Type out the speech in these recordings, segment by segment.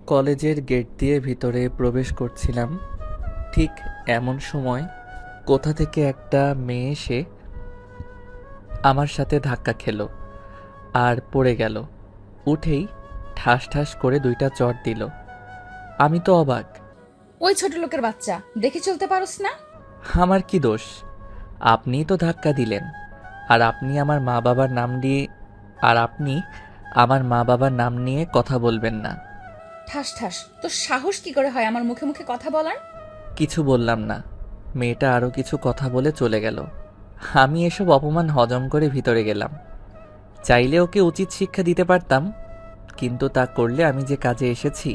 কলেজের গেট দিয়ে ভিতরে প্রবেশ করছিলাম। ঠিক এমন সময় কোথা থেকে একটা মেয়ে এসে আমার সাথে ধাক্কা খেলো আর পড়ে গেল। উঠেই ঠাস ঠাস করে দুইটা চড় দিল। আমি তো অবাক। ওই ছোট লোকের বাচ্চা, দেখে চলতে পারোস না? আমার কি দোষ? আপনিই তো ধাক্কা দিলেন। আর আপনি আমার মা বাবার নাম দিয়ে আর আপনি আমার মা বাবার নাম নিয়ে কথা বলবেন না। ঠাস ঠাস, তোর সাহস কি করে হয় আমার মুখে মুখে কথা বলার? কিছু বললাম না। মেয়েটা আরো কিছু কথা বলে চলে গেল। আমি এসব অপমান হজম করে ভিতরে গেলাম। চাইলে ওকে উচিত শিক্ষা দিতে পারতাম, কিন্তু তা করলে আমি যে কাজে এসেছি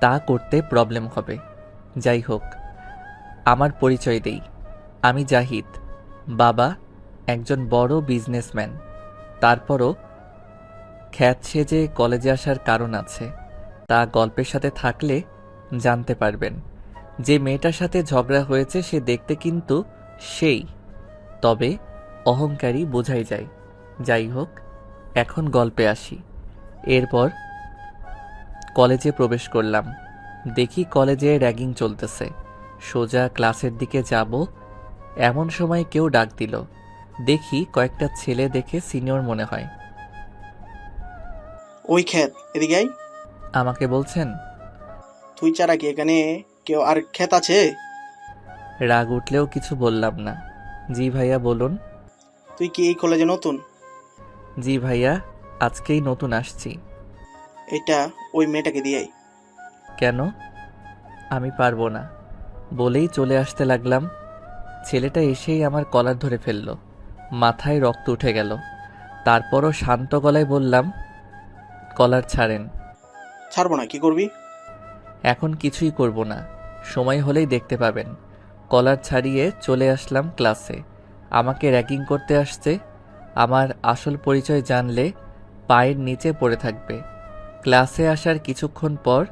তা করতে প্রবলেম হবে। যাই হোক, আমার পরিচয় দেই। আমি জাহিদ। বাবা একজন বড় বিজনেসম্যান। তারপরও খ্যাত সেজে কলেজে আসার কারণ আছে, তা গল্পের সাথে থাকলে জানতে পারবেন। যে মেয়েটার সাথে ঝগড়া হয়েছে সে দেখতে কিন্তু সেই, তবে অহংকারী বোঝাই যায়। যাই হোক, এখন গল্পে আসি। এরপর কলেজে প্রবেশ করলাম। দেখি কলেজে র্যাগিং চলতেছে। সোজা ক্লাসের দিকে যাব, এমন সময় কেউ ডাক দিল। দেখি কয়েকটা ছেলে দেখে সিনিয়র মনে হয়। ওই ক্ষেত এদিকে আয়। আমাকে বলছেন? তুই ছাড়া কি এখানে কেউ আর ক্ষেত আছে? রাগ উঠলেও কিছু বললাম না। জি ভাইয়া বলুন। তুই কি এই কলেজে নতুন? জি ভাইয়া, আজকেই নতুন আসছি। এটা ওই মেয়েটাকে দিয়াই। কেন? আমি পারবো না বলেই চলে আসতে লাগলাম। ছেলেটা এসেই আমার কলার ধরে ফেলল। মাথায় রক্ত উঠে গেল। তারপরও শান্ত গলায় বললাম, কলার ছাড়েন। ছাড়বো না, কি করবি? এখন কিছুই করব না, সময় হলেই দেখতে পাবেন। কলার ছাড়িয়ে চলে আসলাম ক্লাসে। আমাকে র্যাগিং করতে আসছে। আমার আসল পরিচয় জানলে পায়ের নিচে পড়ে থাকবে। ক্লাসে আসার কিছুক্ষণ পর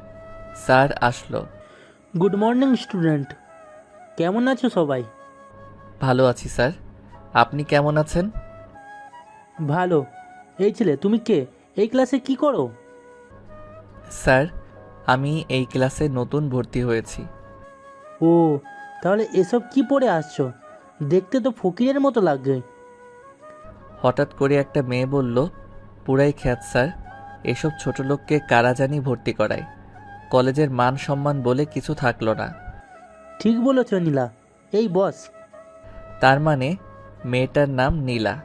স্যার আসলো। গুড মর্নিং স্টুডেন্ট, কেমন আছো সবাই? ভালো আছি স্যার, আপনি কেমন আছেন? ভালো। এই ছেলে, তুমি কে? এই ক্লাসে কি করো? স্যার, আমি এই ক্লাসে নতুন ভর্তি হয়েছি। ও, তাহলে এসব কি পড়ে আসছো? দেখতে তো ফকিরের মতো লাগছে। হঠাৎ করে একটা মেয়ে বলল, পুরাই খ্যাত স্যার, এসব ছোট লোককে কারা জানি ভর্তি করায়। কলেজের মান সম্মান বলে কিছু থাকলো না। ঠিক বলেছ নীলা। এই বস। তার মানে মেয়েটার নাম নীলা।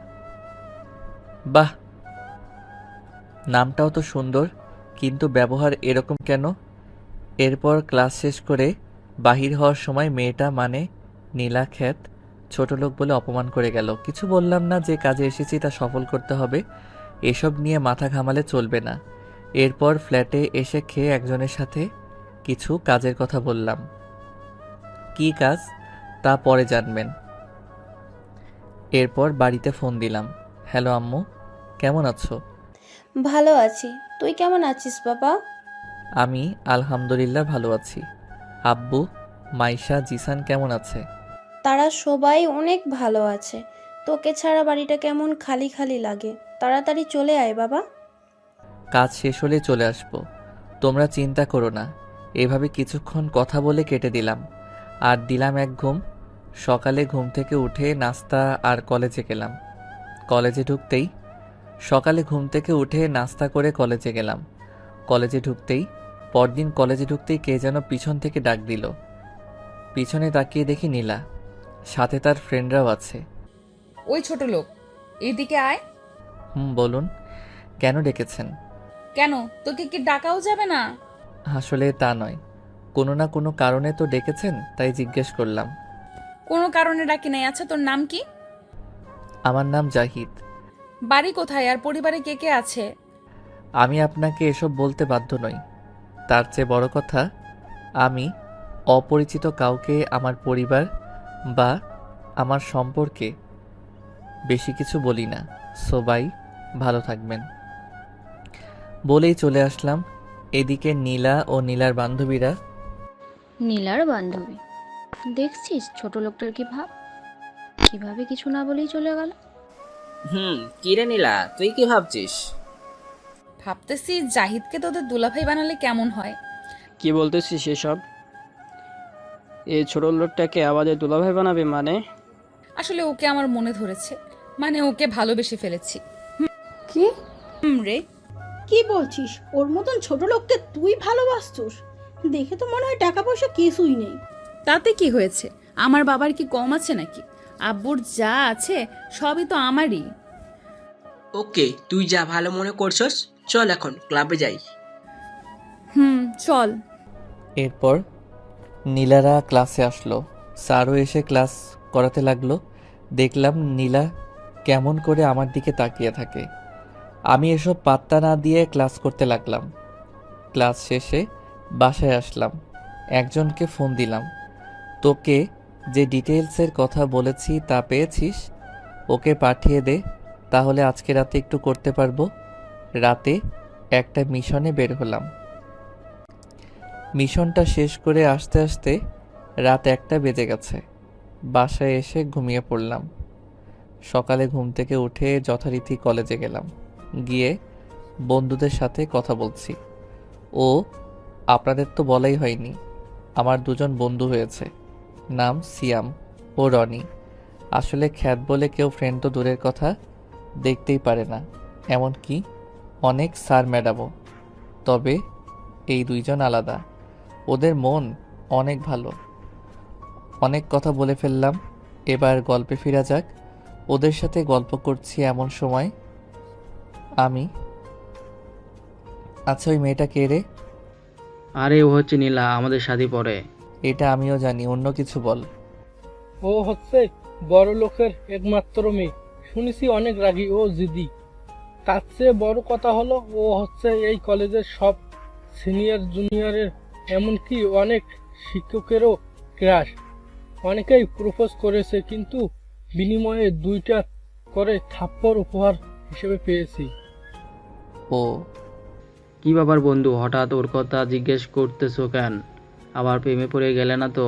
বাহ, নামটাও তো সুন্দর, কিন্তু ব্যবহার এরকম কেন? এরপর ক্লাস শেষ করে বাহির হওয়ার সময় মেয়েটা মানে নীলা খ্যাত ছোট লোক বলে অপমান করে গেল। কিছু বললাম না, যে কাজে এসেছি তা সফল করতে হবে, এসব নিয়ে মাথা ঘামালে চলবে না। এরপর ফ্ল্যাটে এসে খেয়ে একজনের সাথে কিছু কাজের কথা বললাম। কী কাজ তা পরে জানবেন। এরপর বাড়িতে ফোন দিলাম। হ্যালো আম্মু, কেমন আছো? ভালো আছি। তুই কেমন আছিস বাবা? আমি আলহামদুলিল্লাহ ভালো আছি। আব্বু, মাইশা, জিসান কেমন আছে? তারা সবাই অনেক ভালো আছে। তোকে ছাড়া বাড়িটা কেমন খালি খালি লাগে। তাড়াতাড়ি চলে আয় বাবা। কাজ শেষ হলে চলে আসবো, তোমরা চিন্তা করো না। এভাবে কিছুক্ষণ কথা বলে কেটে দিলাম। আর দিলাম এক ঘুম। সকালে ঘুম থেকে উঠে নাস্তা আর কলেজে গেলাম। কলেজে ঢুকতেই সকালে ঘুম থেকে উঠে নাস্তা করে কলেজে গেলাম। কলেজে ঢুকতেই পরদিন কলেজে ঢুকতেই কে যেন পিছন থেকে ডাক দিল। পিছনে তাকিয়ে দেখি নীলা, সাথে তার ফ্রেন্ডরাও আছে। ওই ছোট লোক, এদিকে আয়। বলুন, কেন ডেকেছেন? কেন, তোকে কি ডাকাও যাবে না? আসলে তা নয়, কোনো না কোনো কারণে তো ডেকেছেন, তাই জিজ্ঞেস করলাম। কোনো কারণে ডাকি নাই। আচ্ছা, তোর নাম কি? আমার নাম জাহিদ। বাড়ি কোথায় আর পরিবারে কে কে আছে? আমি আপনাকে এসব বলতে বাধ্য নই। তার চেয়ে বড় কথা, আমি অপরিচিত কাউকে আমার পরিবার বা আমার সম্পর্কে বেশি কিছু বলি না। সবাই ভালো থাকবেন বলেই চলে আসলাম। এদিকে নীলা ও নীলার বান্ধবীরা। নীলার বান্ধবী, দেখছিস ছোট লোকটার কি ভাব, কিভাবে কিছু না বলেই চলে গেল। কি রে নীলা, তুই কি ভাবছিস? ভাবতেছি জাহিদকে তোদের দুলাভাই বানালে কেমন হয়। কি বলতেছিস সেসব? এই ছোট লোকটাকে আমাদের দুলাভাই বানাবে মানে? আসলে ওকে আমার মনে ধরেছে, মানে ওকে ভালোবেসে ফেলেছি। কি রে, কি বলছিস? ওর মতন ছোট লোককে তুই ভালোবাসছিস? দেখে তো মনে হয় টাকা পয়সা কিছুই নেই। তাতে কি হয়েছে? আমার বাবার কি কম আছে নাকি? আব্বুর যা আছে সবই তো আমারই। ওকে, তুই যা ভালো মনে করছস, চল এখন ক্লাবে যাই। চল। এরপর নীলারা ক্লাসে আসলো। স্যারও এসে ক্লাস করাতে লাগলো। দেখলাম নীলা কেমন করে আমার দিকে তাকিয়ে থাকে। আমি এসব পাত্তা না দিয়ে ক্লাস করতে লাগলাম। ক্লাস শেষে বাসায় আসলাম। একজনকে ফোন দিলাম, তোকে যে ডিটেলসের কথা বলেছি তা পেয়েছিস? ওকে পাঠিয়ে দে, তাহলে আজকে রাতে একটু করতে পারবো। রাতে একটা মিশনে বের হলাম। মিশনটা শেষ করে আসতে আসতে রাত 1টা বেজে গেছে। বাসায় এসে ঘুমিয়ে পড়লাম। সকালে ঘুম থেকে উঠে যথারীতি কলেজে গেলাম। গিয়ে বন্ধুদের সাথে কথা বলছি। ও আপনাদের তো বলাই হয়নি, আমার 2জন বন্ধু হয়েছে। নাম সিয়াম ও রনি। আসলে খ্যাত বলে কেউ ফ্রেন্ড তো দূরের কথা, দেখতেই পারে না, এমনকি অনেক স্যার ম্যাডামও। তবে এই 2জন আলাদা। ওদের মন অনেক ভালো। অনেক কথা বলে ফেললাম, এবার গল্পে ফেরা যাক। ওদের সাথে গল্প করছি এমন সময় আমি, আচ্ছা ওই মেয়েটা কে রে? আরে ও হচ্ছে নীলা, আমাদের সাথে পড়ে। এটা আমিও জানি, অন্য কিছু বল। ও হচ্ছে বড় লোকের একমাত্র মেয়ে। শুনেছি অনেক রাগী ও জিদি। তার চেয়ে বড় কথা হলো ও হচ্ছে এই কলেজের সব সিনিয়র জুনিয়রের, এমনকি অনেক শিক্ষকেরও ক্রাশ। অনেকেই প্রপোজ করেছে, কিন্তু বিনিময়ে 2টা করে থাপ্পড় উপহার হিসেবে পেয়েছি। ও কি ব্যাপার বন্ধু, হঠাৎ ওর কথা জিজ্ঞেস করতেছো কেন? আবার প্রেমে পড়ে গেলে না তো?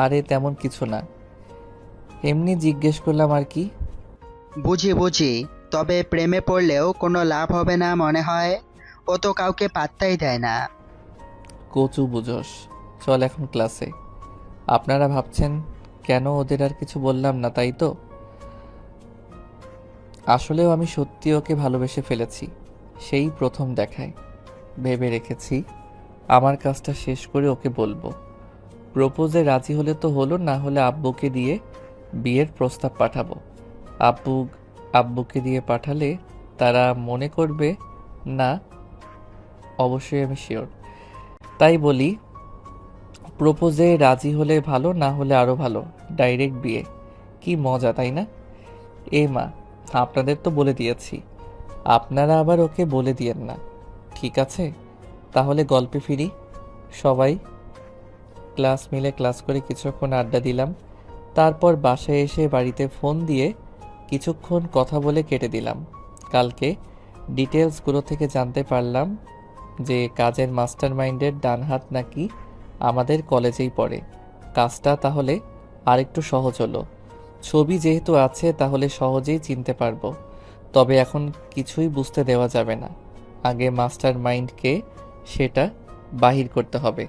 আরে তেমন কিছু না, এমনি জিজ্ঞেস করলাম আর কি। বুঝি বুঝি, তবে প্রেমে পড়লেও কোনো লাভ হবে না মনে হয়। ও তো কাউকে পাত্তাই দেয় না। কচু বুঝোস। চল এখন ক্লাসে। আপনারা ভাবছেন কেন ওদের আর কিছু বললাম না, তাই তো? আসলেও আমি সত্যি ওকে ভালোবেসে ফেলেছি, সেই প্রথম দেখায়। ভেবে রেখেছি আমার কাজটা শেষ করে ওকে বলবো। প্রপোজে রাজি হলে তো হলো, না হলে আব্বুকে দিয়ে বিয়ের প্রস্তাব পাঠাবো। আব্বুকে দিয়ে পাঠালে তারা মনে করবে না, অবশ্যই আমি শিওর। তাই বলি, প্রপোজে রাজি হলে ভালো, না হলে আরও ভালো, ডাইরেক্ট বিয়ে। কি মজা, তাই না? এ মা, আপনাদের তো বলে দিয়েছি, আপনারা আবার ওকে বলে দিয়েন না, ঠিক আছে? তাহলে গল্পে ফিরি। সবাই ক্লাস মিলে ক্লাস করে কিছুক্ষণ আড্ডা দিলাম। তারপর বাসায় এসে বাড়িতে ফোন দিয়ে কিছুক্ষণ কথা বলে কেটে দিলাম। কালকে ডিটেলসগুলো থেকে জানতে পারলাম যে কাজের মাস্টার মাইন্ডের ডান হাত নাকি আমাদের কলেজেই পড়ে। কাজটা তাহলে আরেকটু সহজ হলো। ছবি যেহেতু আছে তাহলে সহজেই চিনতে পারবো। তবে এখন কিছুই বুঝতে দেওয়া যাবে না, আগে মাস্টার মাইন্ডকে সেটা বাহির করতে হবে।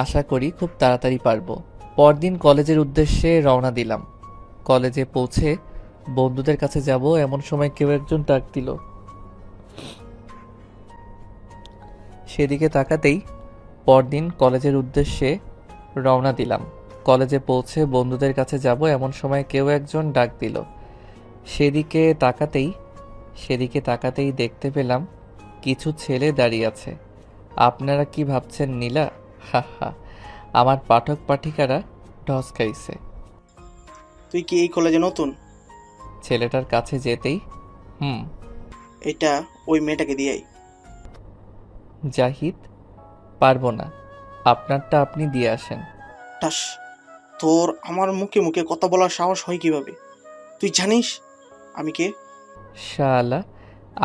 আশা করি খুব তাড়াতাড়ি পারবো। পরদিন কলেজের উদ্দেশ্যে রওনা দিলাম। কলেজে পৌঁছে বন্ধুদের কাছে যাব এমন সময় কেউ একজন ডাক দিল। সেদিকে তাকাতেই পরদিন কলেজের উদ্দেশ্যে রওনা দিলাম। কলেজে পৌঁছে বন্ধুদের কাছে যাব এমন সময় কেউ একজন ডাক দিল। সেদিকে তাকাতেই দেখতে পেলাম কিছু ছেলে দাঁড়িয়ে আছে। আপনারা কি ভাবছেন নীলা? হা হা, আমার পাঠক পাঠিকারা ঢস খাইছে। তুই কি এই কলেজে নতুন? ছেলেটার কাছে যেতেই এটা ওই মেয়েটাকে দিয়াই। জাহিদ, পারবো না, আপনারটা আপনি দিয়ে আসেন। টাস, তোর আমার মুখে মুখে কথা বলার সাহস হয় কিভাবে? তুই জানিস আমি কে? শালা,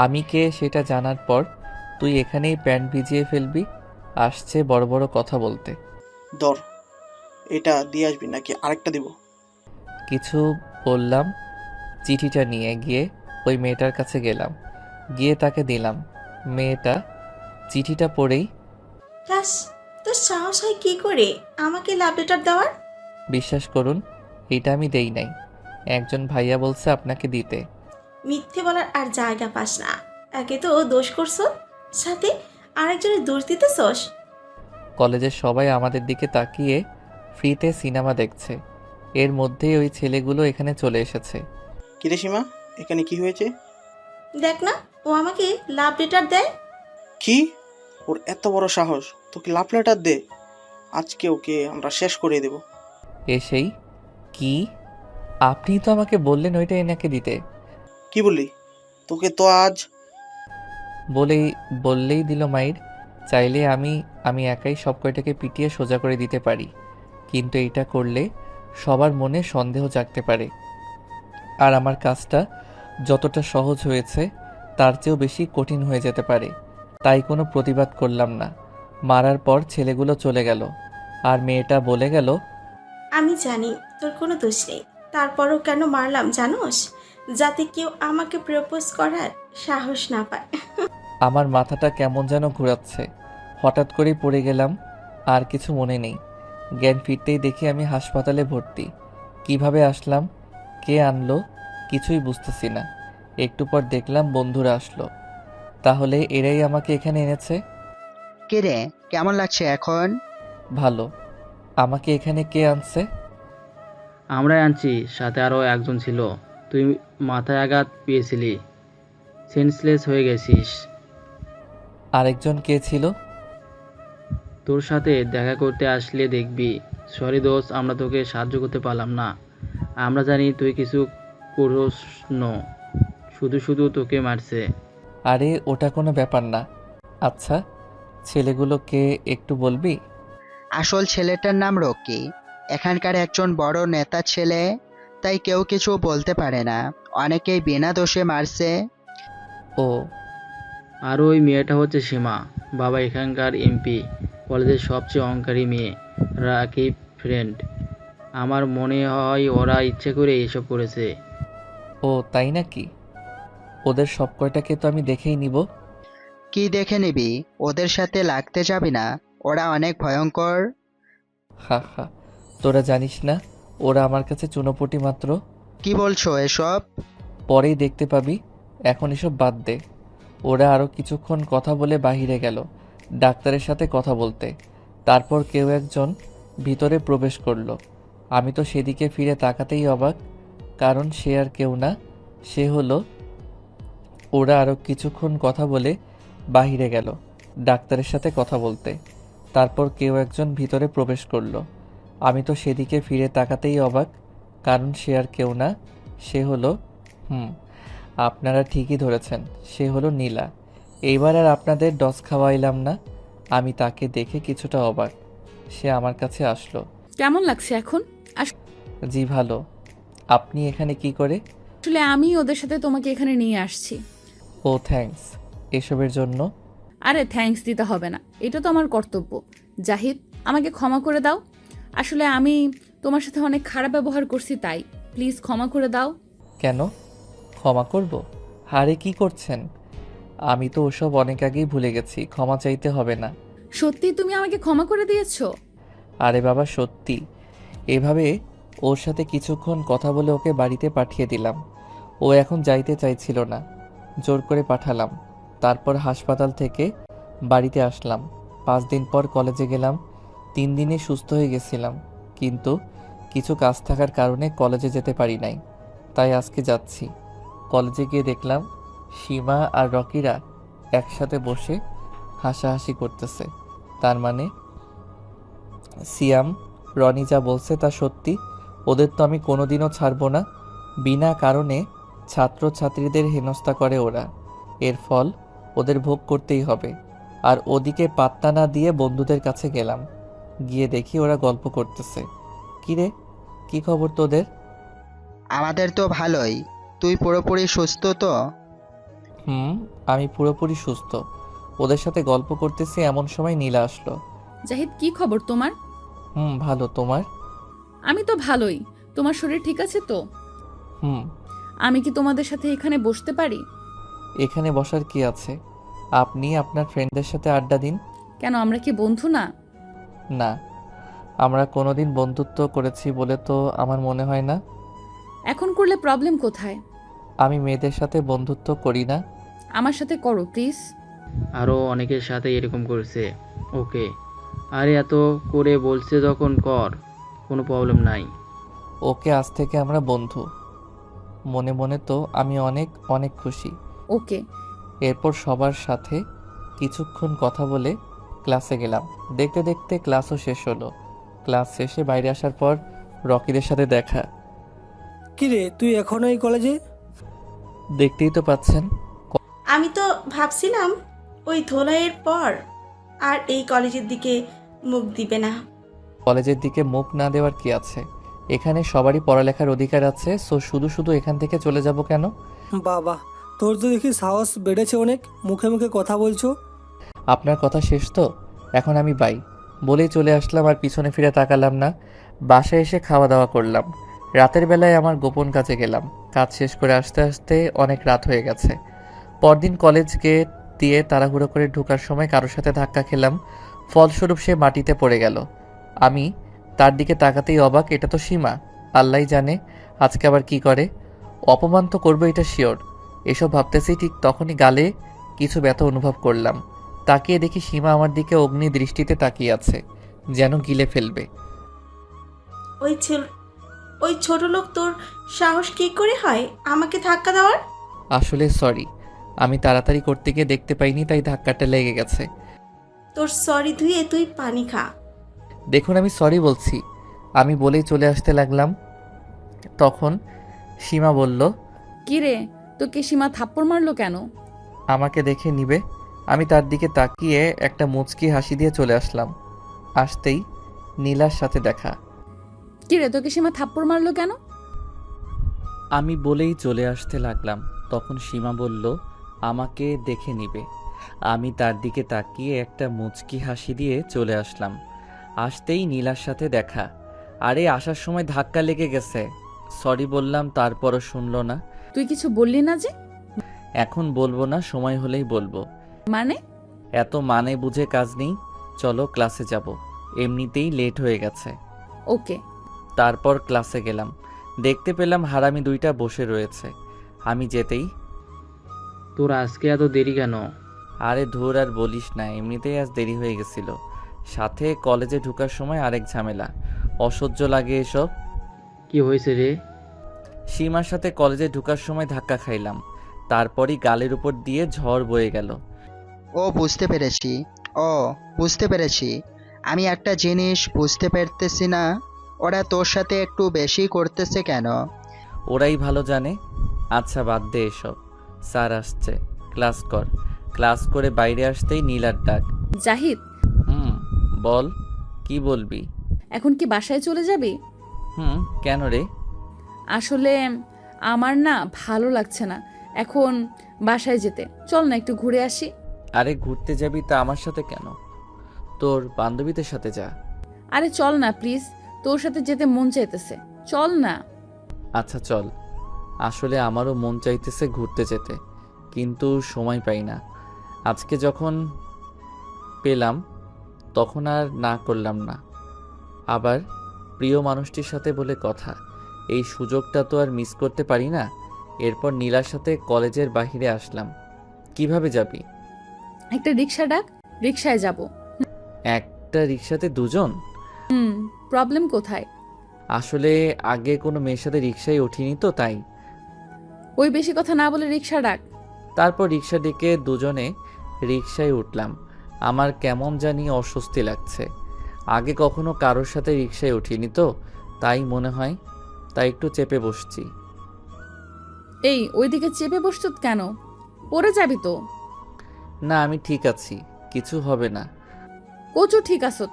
আমি কে সেটা জানার পর তুই এখানেই প্যান্ট ভিজিয়ে ফেলবি? আসছে বড় বড় কথা বলতে। ধর, এটা দিয়ে আসবি নাকি আরেকটা দিব? কিছু বললাম, চিঠিটা নিয়ে গিয়ে ওই মেয়েটার কাছে গেলাম, গিয়ে তাকে দিলাম। মেয়েটা চিঠিটা পড়েই, ব্যাস, তোর সাহস হয় কি করে আমাকে লাভ লেটার দেওয়ার? বিশ্বাস করুন এটা আমি দেই নাই, একজন ভাইয়া বলছে আপনাকে দিতে। মিথ্যে বলার আর জায়গা পাস না। একে তো দোষ করছো, সাথে আরেকজনের দোষ দিতেছস। কলেজের সবাই আমাদের দিকে তাকিয়ে ফ্রিতে সিনেমা দেখছে, এর মধ্যেই ওই ছেলেগুলো এখানে চলে এসেছে। কিরে সীমা, এখানে কি হয়েছে? দেখ না, ও আমাকে লাভ লেটার দেয়। কি? ওর এত বড় সাহস তোকে লাভ লেটার দে? আজকে ওকে আমরা শেষ করে দেব। এসেই, কি? আপনি তো আমাকে বললেন ওইটা এনাকে দিতে। কি বললি? তোকে তো আজ বললেই দিল মাইর। চাইলে আমি একাই সব কয়টাকে পিটিয়ে সোজা করে দিতে পারি, কিন্তু এটা করলে সবার মনে সন্দেহ জাগতে পারে। আর আমার কাজটা যতটা সহজ হয়েছে তার চেয়েও বেশি কঠিন হয়ে যেতে পারে। তাই কোনো প্রতিবাদ করলাম না। মারার পর ছেলেগুলো চলে গেল, আর মেয়েটা বলে গেল, আমি জানি তোর কোনো দোষ নেই, তারপরও কেন মারলাম জানোস? যাতে কেউ আমাকে প্রপোজ করার সাহস না পায়। আমার মাথাটা কেমন যেন ঘোরাচ্ছে। হঠাৎ করেই পড়ে গেলাম, আর কিছু মনে নেই। জ্ঞান ফিরতেই দেখি আমি হাসপাতালে ভর্তি। কিভাবে আসলাম, কে আনলো, কিছুই বুঝতেছি না। একটু পর দেখলাম বন্ধুরা আসলো। তাহলে এরাই আমাকে এখানে এনেছে। কে রে, কেমন লাগছে এখন? ভালো। আমাকে এখানে কে আনছে? আমরাই আনছি, সাথে আরও একজন ছিল। তুই মাথায় আঘাত পেয়েছিলি, সেন্সলেস হয়ে গেছিস। আরেকজন কে ছিল? তোর সাথে দেখা করতে আসলে দেখবি। সরি দোস্ত, আমরা তোকে সাহায্য করতে পারলাম না। আমরা জানি তুই কিছু করিস না, শুধু শুধু তোকে মারছে। আরে ওটা কোনো ব্যাপার না। আচ্ছা, ছেলেগুলো কে একটু বলবি? আসল ছেলেটার নাম রকি, এখানকার একজন বড় নেতা ছেলে, তাই কেউ কিছু বলতে পারে না। অনেকেই বিনা দোষে মারছে। ও, আর ওই মেয়েটা হচ্ছে সীমা, বাবা এখানকার এমপি, কলেজের সবচেয়ে অহংকারী মেয়ে, রাকিব ফ্রেন্ড। আমার মনে হয় ওরা ইচ্ছে করে এসব করেছে। ও তাই নাকি? ওদের সব কয়টাকে তো আমি দেখেই নিব। কি দেখে নিবি? ওদের সাথে লাগতে যাবি না, ওরা অনেক ভয়ঙ্কর। হা হা, তোরা জানিস না ওরা আমার কাছে চুনোপুটি মাত্র। কি বলছো এসব? পরেই দেখতে পাবি। এখন এসব বাদ দে। ওরা আরও কিছুক্ষণ কথা বলে বাহিরে গেল ডাক্তারের সাথে কথা বলতে। তারপর কেউ একজন ভিতরে প্রবেশ করলো। আমি তো সেদিকে ফিরে তাকাতেই অবাক, কারণ সে আর কেউ না, সে হলো। ওরা আরও কিছুক্ষণ কথা বলে বাহিরে গেল ডাক্তারের সাথে কথা বলতে। তারপর কেউ একজন ভিতরে প্রবেশ করলো। আমি তো সেদিকে ফিরে তাকাতেই অবাক, কারণ সে আর কেউ না, সে হলো আপনারা ঠিকই ধরেছেন, সে হলো নীলা। এইবার আর আপনাদের ডস খাওয়াইলাম না। আমি তাকে দেখে কিছুটা অবাক। সে আমার কাছে আসলো। কেমন লাগছে এখন? জি ভালো। আপনি এখানে কি করে? আসলে আমি ওদের সাথে তোমাকে এখানে নিয়ে আসছি। ও থ্যাঙ্কস এসবের জন্য। আরে থ্যাঙ্কস দিতে হবে না, এটা তো আমার কর্তব্য। জাহিদ, আমাকে ক্ষমা করে দাও। আসলে আমি তোমার সাথে অনেক খারাপ ব্যবহার করছি, তাই প্লিজ ক্ষমা করে দাও। কেন ক্ষমা করব? আরে কি করছেন? আমি তো ওসব অনেক আগেই ভুলে গেছি, ক্ষমা চাইতে হবে না। সত্যি তুমি আমাকে ক্ষমা করে দিয়েছো? আরে বাবা সত্যি। এভাবে ওর সাথে কিছুক্ষণ কথা বলে ওকে বাড়িতে পাঠিয়ে দিলাম। ও এখন যাইতে চাইছিল না, জোর করে পাঠালাম। তারপর হাসপাতাল থেকে বাড়িতে আসলাম। 5 দিন পর কলেজে গেলাম। 3 দিনে সুস্থ হয়ে গেছিলাম, কিন্তু কিছু কাজ থাকার কারণে কলেজে যেতে পারি নাই। তাই আজকে যাচ্ছি। কলেজে গিয়ে দেখলাম সীমা আর রকিরা একসাথে বসে হাসাহাসি করতেছে। তার মানে সিয়াম রনি যা বলছে তা সত্যি। ওদের তো আমি কোনোদিনও ছাড়বো না। বিনা কারণে ছাত্রছাত্রীদের হেনস্থা করে ওরা, এর ফল ওদের ভোগ করতেই হবে। আর ওদিকে পাত্তা না দিয়ে বন্ধুদের কাছে গেলাম। গিয়ে দেখি ওরা গল্প করতেছে। কিরে, কি খবর তোদের? আমাদের তো ভালোই। তুই পুরোপুরি সুস্থ তো? আমি পুরোপুরি সুস্থ। ওদের সাথে গল্প করতেছি এমন সময় নীলা আসলো। জাহিদ, কি খবর তোমার? ভালো। তোমার? আমি তো ভালোই। তোমার শরীর ঠিক আছে তো? আমি কি তোমাদের সাথে এখানে বসতে পারি? এখানে বসার কি আছে? আপনি আপনার ফ্রেন্ডদের সাথে আড্ডা দিন। কেন, আমরা কি বন্ধু না? না, আমরা কোনোদিন বন্ধুত্ব করেছি বলে তো আমার মনে হয় না। এখন করলে প্রবলেম কোথায়? আমি মেয়েদের সাথে বন্ধুত্ব করি না। আমার সাথে করো প্লিজ। আরও অনেকের সাথে এরকম করেছে। ওকে, আরে এত করে বলছে যখন কর, কোনো প্রবলেম নাই। ওকে, আজ থেকে আমরা বন্ধু। মনে মনে তো আমি অনেক অনেক খুশি। ওকে। এরপর সবার সাথে কিছুক্ষণ কথা বলে ক্লাসে গেলাম। দেখতে দেখতে ক্লাসও শেষ হলো। ক্লাস শেষে বাইরে আসার পর রকিদের সাথে দেখা। কিরে, তুই এখনো এই কলেজে? দেখতেই তো পাচ্ছেন। আমি তো ভাবছিলাম ওই ধোলাইয়ের পর আর এই কলেজের দিকে মুখ দিবে না। কলেজের দিকে মুখ না দেওয়ার কি আছে? এখানে সবারই পড়ালেখার অধিকার আছে, সো শুধু শুধু এখান থেকে চলে যাব কেন? বাবা, তোর তো দেখি সাহস বেড়েছে অনেক, মুখে মুখে কথা বলছো। আপনার কথা শেষ তো, এখন আমি বাই বলেই চলে আসলাম আর পিছনে ফিরে তাকালাম না। বাসায় এসে খাওয়া দাওয়া করলাম। রাতের বেলায় আমার গোপন কাজে গেলাম। কাজ শেষ করে আসতে আসতে অনেক রাত হয়ে গেছে। পরদিন কলেজ গেট দিয়ে তাড়াহুড়ো করে ঢোকার সময় কারোর সাথে ধাক্কা খেলাম। ফলস্বরূপ সে মাটিতে পড়ে গেল। আমি তার দিকে তাকাতেই অবাক, এটা তো সীমা। আল্লাহই জানে আজকে আবার কি করে। অপমান তো করবো, এটা শিওর। এসব ভাবতেছি ঠিক তখনই গালে কিছু ব্যথা অনুভব করলাম। তাকিয়ে দেখি সীমা আমার দিকে অগ্নি দৃষ্টিতে তাকিয়ে আছে, যেন গিলে ফেলবে। ওই ছোট লোক তোর সাহস কি করে হয় আমাকে ধাক্কা দেওয়ার? আসলে সরি, আমি তাড়াতাড়ি করতে গিয়ে দেখতে পাইনি, তাই ধাক্কাটা লেগে গেছে। তোর সরি ধুয়ে তুই পানি খা। দেখুন, আমি সরি বলছি, আমি বলেই চলে আসতে লাগলাম। তখন সীমা বলল, কি রে, তোকে সীমা থাপ্পড় মারলো কেন? আমাকে দেখে নিবে। আমি তার দিকে তাকিয়ে একটা মুচকি হাসি দিয়ে চলে আসলাম। আসতেই নীলার সাথে দেখা। কি রে, তোকে সীমা থাপ্পড় মারলো কেন? আমি বলেই চলে আসতে লাগলাম। তখন সীমা বলল, আমাকে দেখে নিবে। আমি তার দিকে তাকিয়ে একটা মুচকি হাসি দিয়ে চলে আসলাম। আসতেই নীলার সাথে দেখা। আরে আসার সময় ধাক্কা লেগে গেছে। সরি বললাম, তারপরও শুনলো না। তুই কিছু বললি না যে? এখন বলবো না, সময় হলেই বলবো। মানে? এত মানে বুঝে কাজ নেই, চলো ক্লাসে যাব, এমনিতেই লেট হয়ে গেছে। ওকে। তারপর ক্লাসে গেলাম। দেখতে পেলাম হারামি দুইটা বসে রয়েছে। আমি যেতেই, তোর আজকে এত দেরি কেন? আরে ধুর আর বলিস না, এমনিতেই আজ দেরি হয়ে গেছিল। সাথে কলেজে ঢোকার সময় আরেক ঝামেলা। অসহ্য লাগে এসব। কি হয়েছে রে? সীমার সাথে কলেজে ঢোকার সময় ধাক্কা খাইলাম। তারপরই গালের উপর দিয়ে ঝড় বয়ে গেল। বুঝতে পেরেছি। বুঝতে পেরেছি। আমি একটা জিনিস বুঝতে পারতেছি না, ওরা তোর সাথে একটু বেশি করতেছে কেন? ওরাই ভালো জানে। আচ্ছা বাদ দে এসব, স্যার আসছে, ক্লাস কর। ক্লাস করে বাইরে আসতেই নীলার ডাক। জাহিদ। বল, কি বলবি? এখন কি বাসায় চলে যাবি? কেন রে? আসলে আমার না ভালো লাগছে না এখন বাসায় যেতে। চল না একটু ঘুরে আসি। আরে ঘুরতে যাবি তা আমার সাথে কেন? তোর বান্ধবীদের সাথে যা। আরে চল না প্লিজ, তোর সাথে যেতে মন চাইতেছে, চল না। আচ্ছা চল। আসলে আমারও মন চাইতেছে ঘুরতে যেতে, কিন্তু সময় পাই না। আজকে যখন পেলাম তখন আর না করলাম না। আবার প্রিয় মানুষটির সাথে বলে কথা, এই সুযোগটা তো আর মিস করতে পারি না। এরপর নীলার সাথে কলেজের বাহিরে আসলাম। কিভাবে যাবি? একটা রিক্সা ডাক, রিক্সায় যাব। একটা রিক্সাতে দুজন? প্রবলেম কোথায়? আসলে আগে কোনো মেয়ের সাথে রিক্সায় উঠিনি তো, তাই। ওই বেশি কথা না বলে রিক্সা ডাক। তারপর রিক্সা ডেকে দুজনে রিক্সায় উঠলাম। আমার কেমন জানি অস্বস্তি লাগছে। আগে কখনো কারোর সাথে রিক্সায় উঠিনি তো, তাই মনে হয়, তাই একটু চেপে বসছি। এই ওইদিকে চেপে বসছ কেন? পড়ে যাবি তো। না আমি ঠিক আছি, কিছু হবে না। কোচও ঠিক আছো,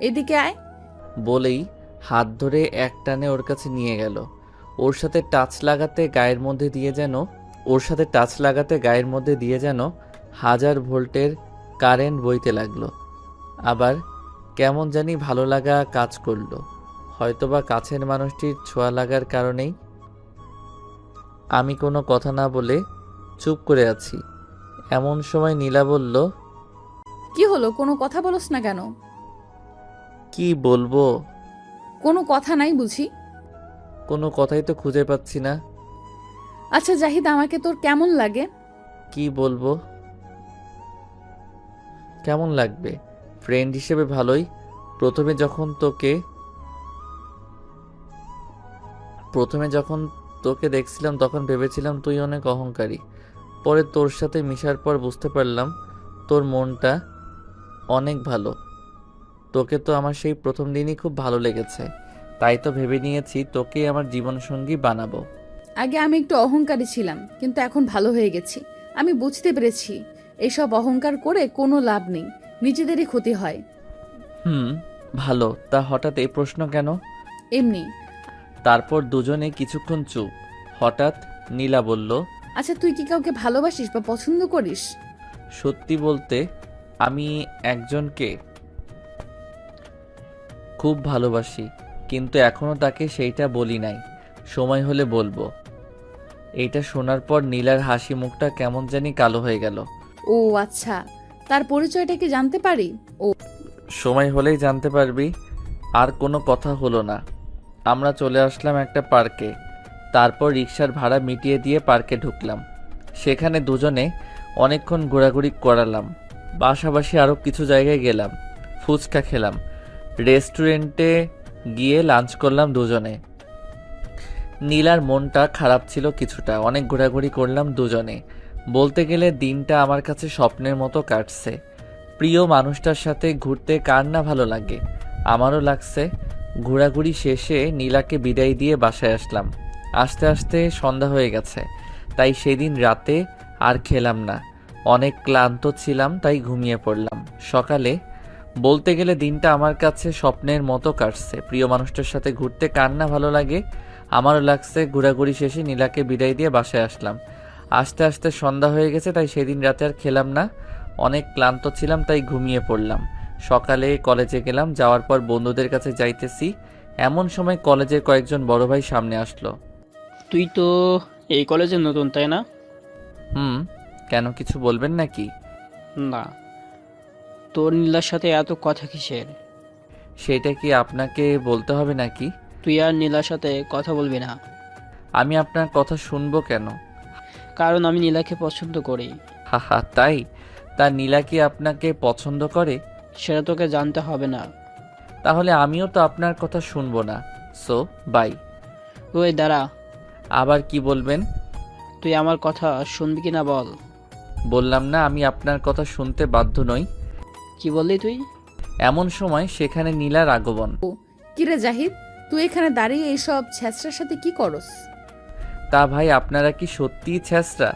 এদিকে আয়। বলেই হাত ধরে এক টানে ওর কাছে নিয়ে গেল। ওর সাথে টাচ লাগাতে গায়ের মধ্যে দিয়ে যেন 1000 ভোল্টের কারেন্ট বইতে লাগলো। আবার কেমন জানি ভালো লাগা কাজ করলো, হয়তোবা কাছের মানুষটির ছোঁয়া লাগার কারণেই। আমি কোনো কথা না বলে চুপ করে আছি। এমন সময় নীলা বলল, কি হলো, কোনো কথা বলস না কেন? কি বলবো? কোনো কথা নাই বুঝি? কোনো কথাই তো খুঁজে পাচ্ছি না। আচ্ছা জাহিদ, আমাকে তোর কেমন লাগে? কি বলবো? কেমন লাগবে? ফ্রেন্ড হিসেবে ভালোই। প্রথমে যখন তোকে দেখছিলাম তখন ভেবেছিলাম তুই অনেক অহংকারী। পরে তোর সাথে মিশার পর বুঝতে পারলাম তোর মনটা অনেক ভালো। তোকে তো আমার সেই প্রথম দিনই খুব ভালো লেগেছে, তাই তো ভেবে নিয়েছি তোকেই আমার জীবনসঙ্গী বানাবো। আগে আমি একটু অহংকারী ছিলাম, কিন্তু এখন ভালো হয়ে গেছি। আমি বুঝতে পেরেছি এসব অহংকার করে কোনো লাভ নেই, নিজেদেরই ক্ষতি হয়। ভালো। তা হঠাৎ এই প্রশ্ন কেন? এমনি। তারপর দুজনে কিছুক্ষণ চুপ। হঠাৎ নীলা বলল, আচ্ছা তুই কি কাউকে ভালোবাসিস বা পছন্দ করিস? সত্যি বলতে আমি একজনকে খুব ভালোবাসি, কিন্তু এখনো তাকে সেইটা বলি নাই। সময় হলে বলবো। এইটা শোনার পর নীলার হাসি মুখটা কেমন জানি কালো হয়ে গেল। ও আচ্ছা, তার পরিচয়টা কি জানতে পারি? ও, সময় হলেই জানতে পারবি। আর কোনো কথা হলো না। আমরা চলে আসলাম একটা পার্কে। তারপর রিক্সার ভাড়া মিটিয়ে দিয়ে পার্কে ঢুকলাম। সেখানে দুজনে অনেকক্ষণ ঘোরাঘুরি করালাম। পাশাপাশি আরও কিছু জায়গায় গেলাম, ফুচকা খেলাম, রেস্টুরেন্টে গিয়ে লাঞ্চ করলাম দুজনে। নীলার মনটা খারাপ ছিল কিছুটা। অনেক ঘোরাঘুরি করলাম দুজনে। বলতে গেলে দিনটা আমার কাছে স্বপ্নের মতো কাটছে। প্রিয় মানুষটার সাথে ঘুরতে কার না ভালো লাগে? আমারও লাগছে। ঘোরাঘুরি শেষে নীলাকে বিদায় দিয়ে বাসায় আসলাম। আস্তে আস্তে সন্ধ্যা হয়ে গেছে, তাই সেদিন রাতে আর খেলাম না। অনেক ক্লান্ত ছিলাম, তাই ঘুমিয়ে পড়লাম। সকালে বলতে গেলে দিনটা আমার কাছে স্বপ্নের মতো কাটছে। প্রিয় মানুষটার সাথে ঘুরতে কার না ভালো লাগে? আমারও লাগছে। ঘোরাঘুরি শেষে নীলাকে বিদায় দিয়ে বাসায় আসলাম। আস্তে আস্তে সন্ধ্যা হয়ে গেছে, তাই সেদিন রাতে আর খেলাম না। অনেক ক্লান্ত ছিলাম, তাই ঘুমিয়ে পড়লাম। সকালে কলেজে গেলাম। যাওয়ার পর বন্ধুদের কাছে যাইতেছি, এমন সময় কলেজের কয়েকজন বড় ভাই সামনে আসলো। তুই তো এই কলেজে নতুন, তাই না? কেন, কিছু বলবেন নাকি? না, তোর নীলার সাথে এত কথা কিসের? সেটা কি আপনাকে বলতে হবে নাকি? তুই আর নীলার সাথে কথা বলবি না। আমি আপনার কথা শুনবো কেন? কারণ আমি নীলাকে পছন্দ করি। হাহা, তাই? তা নীলা কি আপনাকে পছন্দ করে? সেটা তোকে জানতে হবে না। তাহলে আমিও তো আপনার কথা শুনবো না। So bye. ওই দাঁড়া। আবার কি বলবেন? তুই আমার কথা শুনবি কিনা বল। বললাম না আমি আপনার কথা শুনতে বাধ্য নই। কি বললি তুই? এমন সময় সেখানে নীলার আগমন। কিরে জাহিদ, তুই এখানে দাঁড়িয়ে এইসব ছেঁচড়ার সাথে কি করস? তা ভাই, আপনারা কি সত্যিই ছেঁচড়া?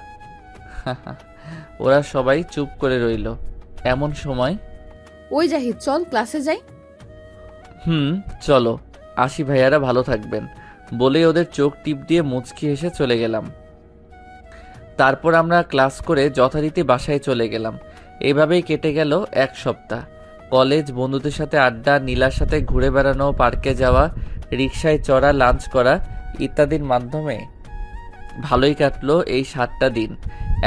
ওরা সবাই চুপ করে রইল। এমন সময়, ওই জাহিদ চল ক্লাসে যাই। চলো। আসি ভাইয়ারা, ভালো থাকবেন বলে ওদের চোখ টিপ দিয়ে মুচকি হেসে চলে গেলাম। তারপর আমরা ক্লাস করে যথারীতি বাসায় চলে গেলাম। এভাবেই কেটে গেল এক সপ্তাহ। কলেজ, বন্ধুদের সাথে আড্ডা, নীলার সাথে ঘুরে বেড়ানো, পার্কে যাওয়া, রিকশায় চড়া, লাঞ্চ করা ইত্যাদির মাধ্যমে ভালোই কাটলো এই 7টা দিন।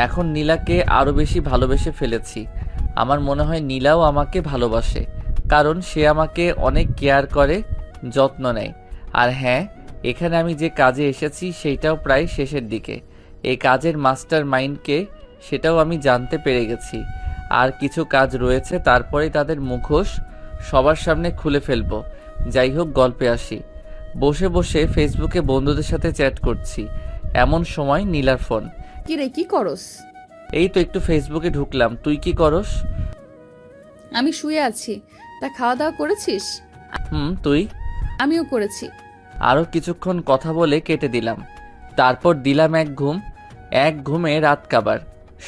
এখন নীলাকে আরও বেশি ভালোবেসে ফেলেছি। আমার মনে হয় নীলাও আমাকে ভালোবাসে, কারণ সে আমাকে অনেক কেয়ার করে, যত্ন নেয়। আর হ্যাঁ, এখানে আমি যে কাজে এসেছি সেইটাও প্রায় শেষের দিকে। এই কাজের মাস্টার মাইন্ডকে সেটাও আমি জানতে পেরে গেছি। আর কিছু কাজ রয়েছে, তারপরেই তাদের মুখোশ সবার সামনে খুলে ফেলবো। যাই হোক, গল্পে আসি। বসে বসে ফেসবুকে বন্ধুদের সাথে চ্যাট করছি। এমন সময় নীলার ফোন। কিরে, কি করস? এই তো একটু ফেসবুকে ঢুকলাম। তুই কি করস? আমি শুয়ে আছি। তা খাওয়া দাওয়া করেছিস? তুই? আমিও করেছি। আরও কিছুক্ষণ কথা বলে কেটে দিলাম। তারপর দিলাম এক ঘুমে রাত কাবার।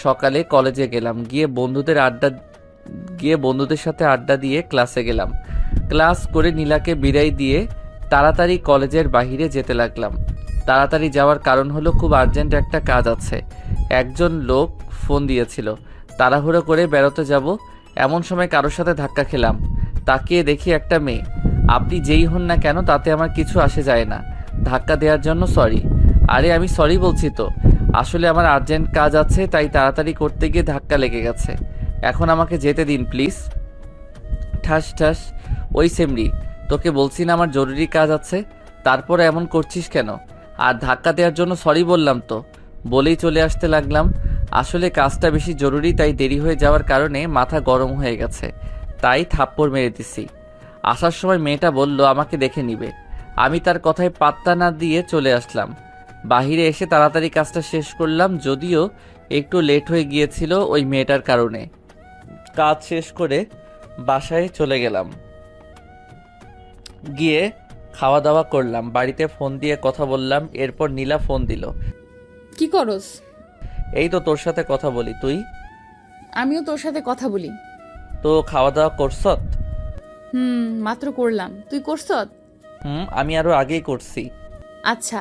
সকালে কলেজে গেলাম, গিয়ে বন্ধুদের সাথে আড্ডা দিয়ে ক্লাসে গেলাম। ক্লাস করে নীলাকে বিদায় দিয়ে তাড়াতাড়ি কলেজের বাইরে যেতে লাগলাম। তাড়াতাড়ি যাওয়ার কারণ হলো খুব আর্জেন্ট একটা কাজ আছে। একজন লোক ফোন দিয়েছিল, তাড়াহুড়ো করে বেরোতে যাব। এমন সময় কারোর সাথে ধাক্কা খেলাম। তাকিয়ে দেখি একটা মেয়ে। আপনি যেই হন না কেন তাতে আমার কিছু আসে যায় না। ধাক্কা দেওয়ার জন্য সরি। আরে আমি সরি বলছি তো, আসলে আমার আর্জেন্ট কাজ আছে, তাই তাড়াতাড়ি করতে গিয়ে ধাক্কা লেগে গেছে। এখন আমাকে যেতে দিন প্লিজ। ঠাস ঠাস। ওই সেমরি, তোকে বলছি না আমার জরুরি কাজ আছে, তারপর এমন করছিস কেন? আর ধাক্কা দেওয়ার জন্য সরি বললাম তো, বলেই চলে আসতে লাগলাম। আসলে কাজটা বেশি জরুরি, তাই দেরি হয়ে যাওয়ার কারণে মাথা গরম হয়ে গেছে, তাই থাপ্পড় মেরে দিছি। আসার সময় মেয়েটা বলল আমাকে দেখে নিবে, আমি তার কথায় পাত্তা না দিয়ে চলে আসলাম। বাহিরে এসে তাড়াতাড়ি কাজটা শেষ করলাম, যদিও একটু লেট হয়ে গিয়েছিল ওই মেয়েটার কারণে। কাজ শেষ করে বাসায় চলে গেলাম, গিয়ে খাওয়া দাওয়া করলাম, বাড়িতে ফোন দিয়ে কথা বললাম। এরপর নীলা ফোন দিল। কি করস? এই তো তোর সাথে কথা বলি, তুই? আমিও তোর সাথে কথা বলি। তো খাওয়া দাওয়া করছত? মাত্র করলাম, তুই করছত? আমি আরো আগেই করছি। আচ্ছা,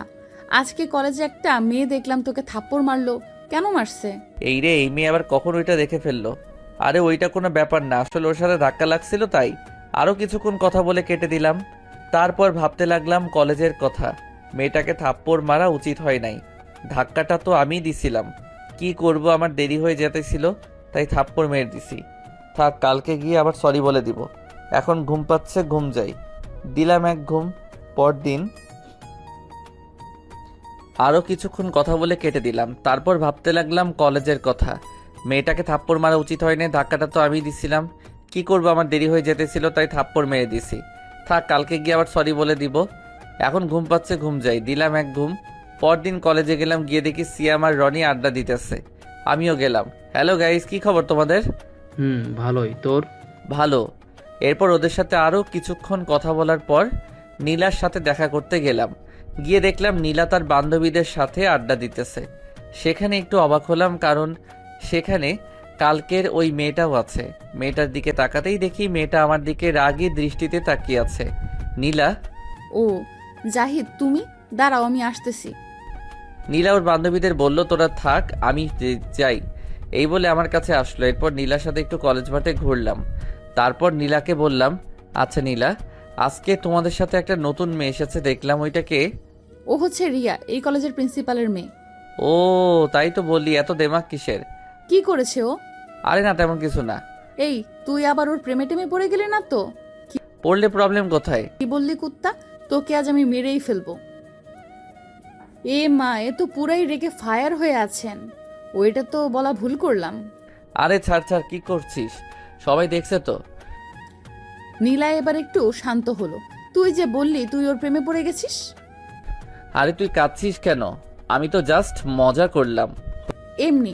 আজকে কলেজে একটা মেয়ে দেখলাম তোকে থাপ্পড় মারলো, কেন মারছে? এই রে, এই মেয়ে আবার কখন ওইটা দেখে ফেললো? আরে ওইটা কোনো ব্যাপার না, আসলে ওর সাথে ধাক্কা লাগছিল, তাই আরো কিছুক্ষণ কথা বলে কেটে দিলাম। তারপর ভাবতে লাগলাম কলেজের কথা। মেয়েটাকে থাপ্পড় মারা উচিত হয় নাই, ধাক্কাটা তো আমিই দিছিলাম। কি করব, আমার দেরি হয়ে যেতেছিল, তাই থাপ্পড় মেরে দিছি। থাক, কালকে গিয়ে আবার সরি বলে দিব। এখন ঘুম পাচ্ছে, ঘুম যাই। দিলাম এক ঘুম। পরদিন আরও কিছুক্ষণ কথা বলে কেটে দিলাম। তারপর ভাবতে লাগলাম কলেজের কথা। মেয়েটাকে থাপ্পড় মারা উচিত হয়নি, ধাক্কাটা তো আমি দিছিলাম। কি করব, আমার দেরি হয়ে যেতেছিল, তাই থাপ্পড় মেরে দিছি। থাক, কালকে গিয়ে আবার সরি বলে দিব। এখন ঘুম পাচ্ছে, ঘুম যাই। দিলাম এক ঘুম। পরদিন কলেজে গেলাম, গিয়ে দেখি সিয়াম আর রনি আড্ডা দিতেছে, আমিও গেলাম। হ্যালো গাইস, কি খবর তোমাদের? ভালোই, তোর? ভালো। এরপর ওদের সাথে আরও কিছুক্ষণ কথা বলার পর নীলার সাথে দেখা করতে গেলাম। গিয়ে দেখলাম নীলা তার বান্ধবীদের সাথে আড্ডা দিতেছে। সেখানে একটু অবাক হলাম, কারণ সেখানে কালকের ওই মেয়েটাও আছে। মেয়েটার দিকে তাকাতেই দেখি মেয়েটা আমার দিকে রাগী দৃষ্টিতে তাকিয়ে আছে। নীলা। ও জাহিদ, তুমি দাঁড়াও, আমি আসতেছি। নীলা ওর বান্ধবীদের বলল তোরা থাক, আমি যাই, এই বলে আমার কাছে আসলো। এরপর নীলার সাথে একটু কলেজ মাঠে ঘুরলাম। তারপর নীলাকে বললাম, আচ্ছা নীলা, আজকে তোমাদের সাথে একটা নতুন মেয়ে এসেছে দেখলাম, ওইটাকে? ও হচ্ছে রিয়া, এই কলেজের প্রিন্সিপালের মেয়ে। ও তাই তো বললি, এত দেমাগ কিসের? কি করেছে ও? আরে না, তেমন কিছু না। এই, তুই আবার ওর প্রেমে টেমে পড়ে গেলি না তো? পড়লে প্রবলেম কোথায়? কি বললি কুত্তা, তোকে আজ আমি মেরেই ফেলবো। এ মা, এ তো পুরাই রেগে ফায়ার হয়ে আছেন। ওইটা তো বলা ভুল করলাম। আরে ছাড় ছাড়, কি করছিস? সবাই দেখছে তো। নীলা এবার একটু শান্ত হলো। তুই যে বললি তুই ওর প্রেমে পড়ে গেছিস। আরে তুই কাঁদছিস কেন? আমি তো জাস্ট মজা করলাম। এমনি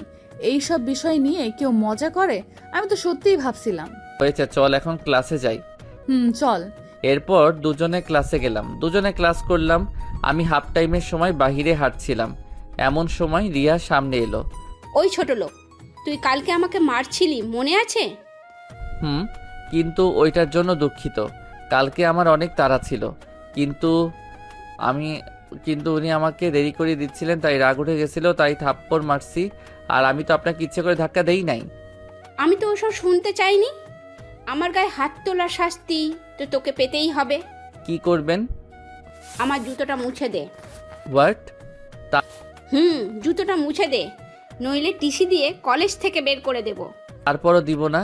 এইসব বিষয় নিয়ে কেউ মজা করে? আমি তো সত্যিই ভাবছিলাম। হয়েছে, চল এখন ক্লাসে যাই। চল। এরপর দুজনে ক্লাসে গেলাম, দুজনে ক্লাস করলাম। আমি হাফ টাইমের সময় বাহিরে হাঁটছিলাম, এমন সময় রিয়া সামনে এলো। ওই ছোট লোক, তুই কালকে আমাকে মারছিলি, মনে আছে? কিন্তু ওইটার জন্য দুঃখিত। কালকে আমার অনেক তাড়া ছিল, কিন্তু উনি আমাকে দেরি করে দিচ্ছিলেন, তাই রাগ উঠে গেছিল, তাই থাপ্পড় মারছি। আর আমি তো আপনাকে ইচ্ছে করে ধাক্কা দেই নাই। আমি তো ওসব শুনতে চাইনি। আমার গায়ে হাত তোলার শাস্তি তো তোকে পেতেই হবে। কি করবেন? আমার জুতোটা মুছে দে। হোয়াট? জুতোটা মুছে দে, নইলে টিসি দিয়ে কলেজ থেকে বের করে দেব। তারপরও দিব না।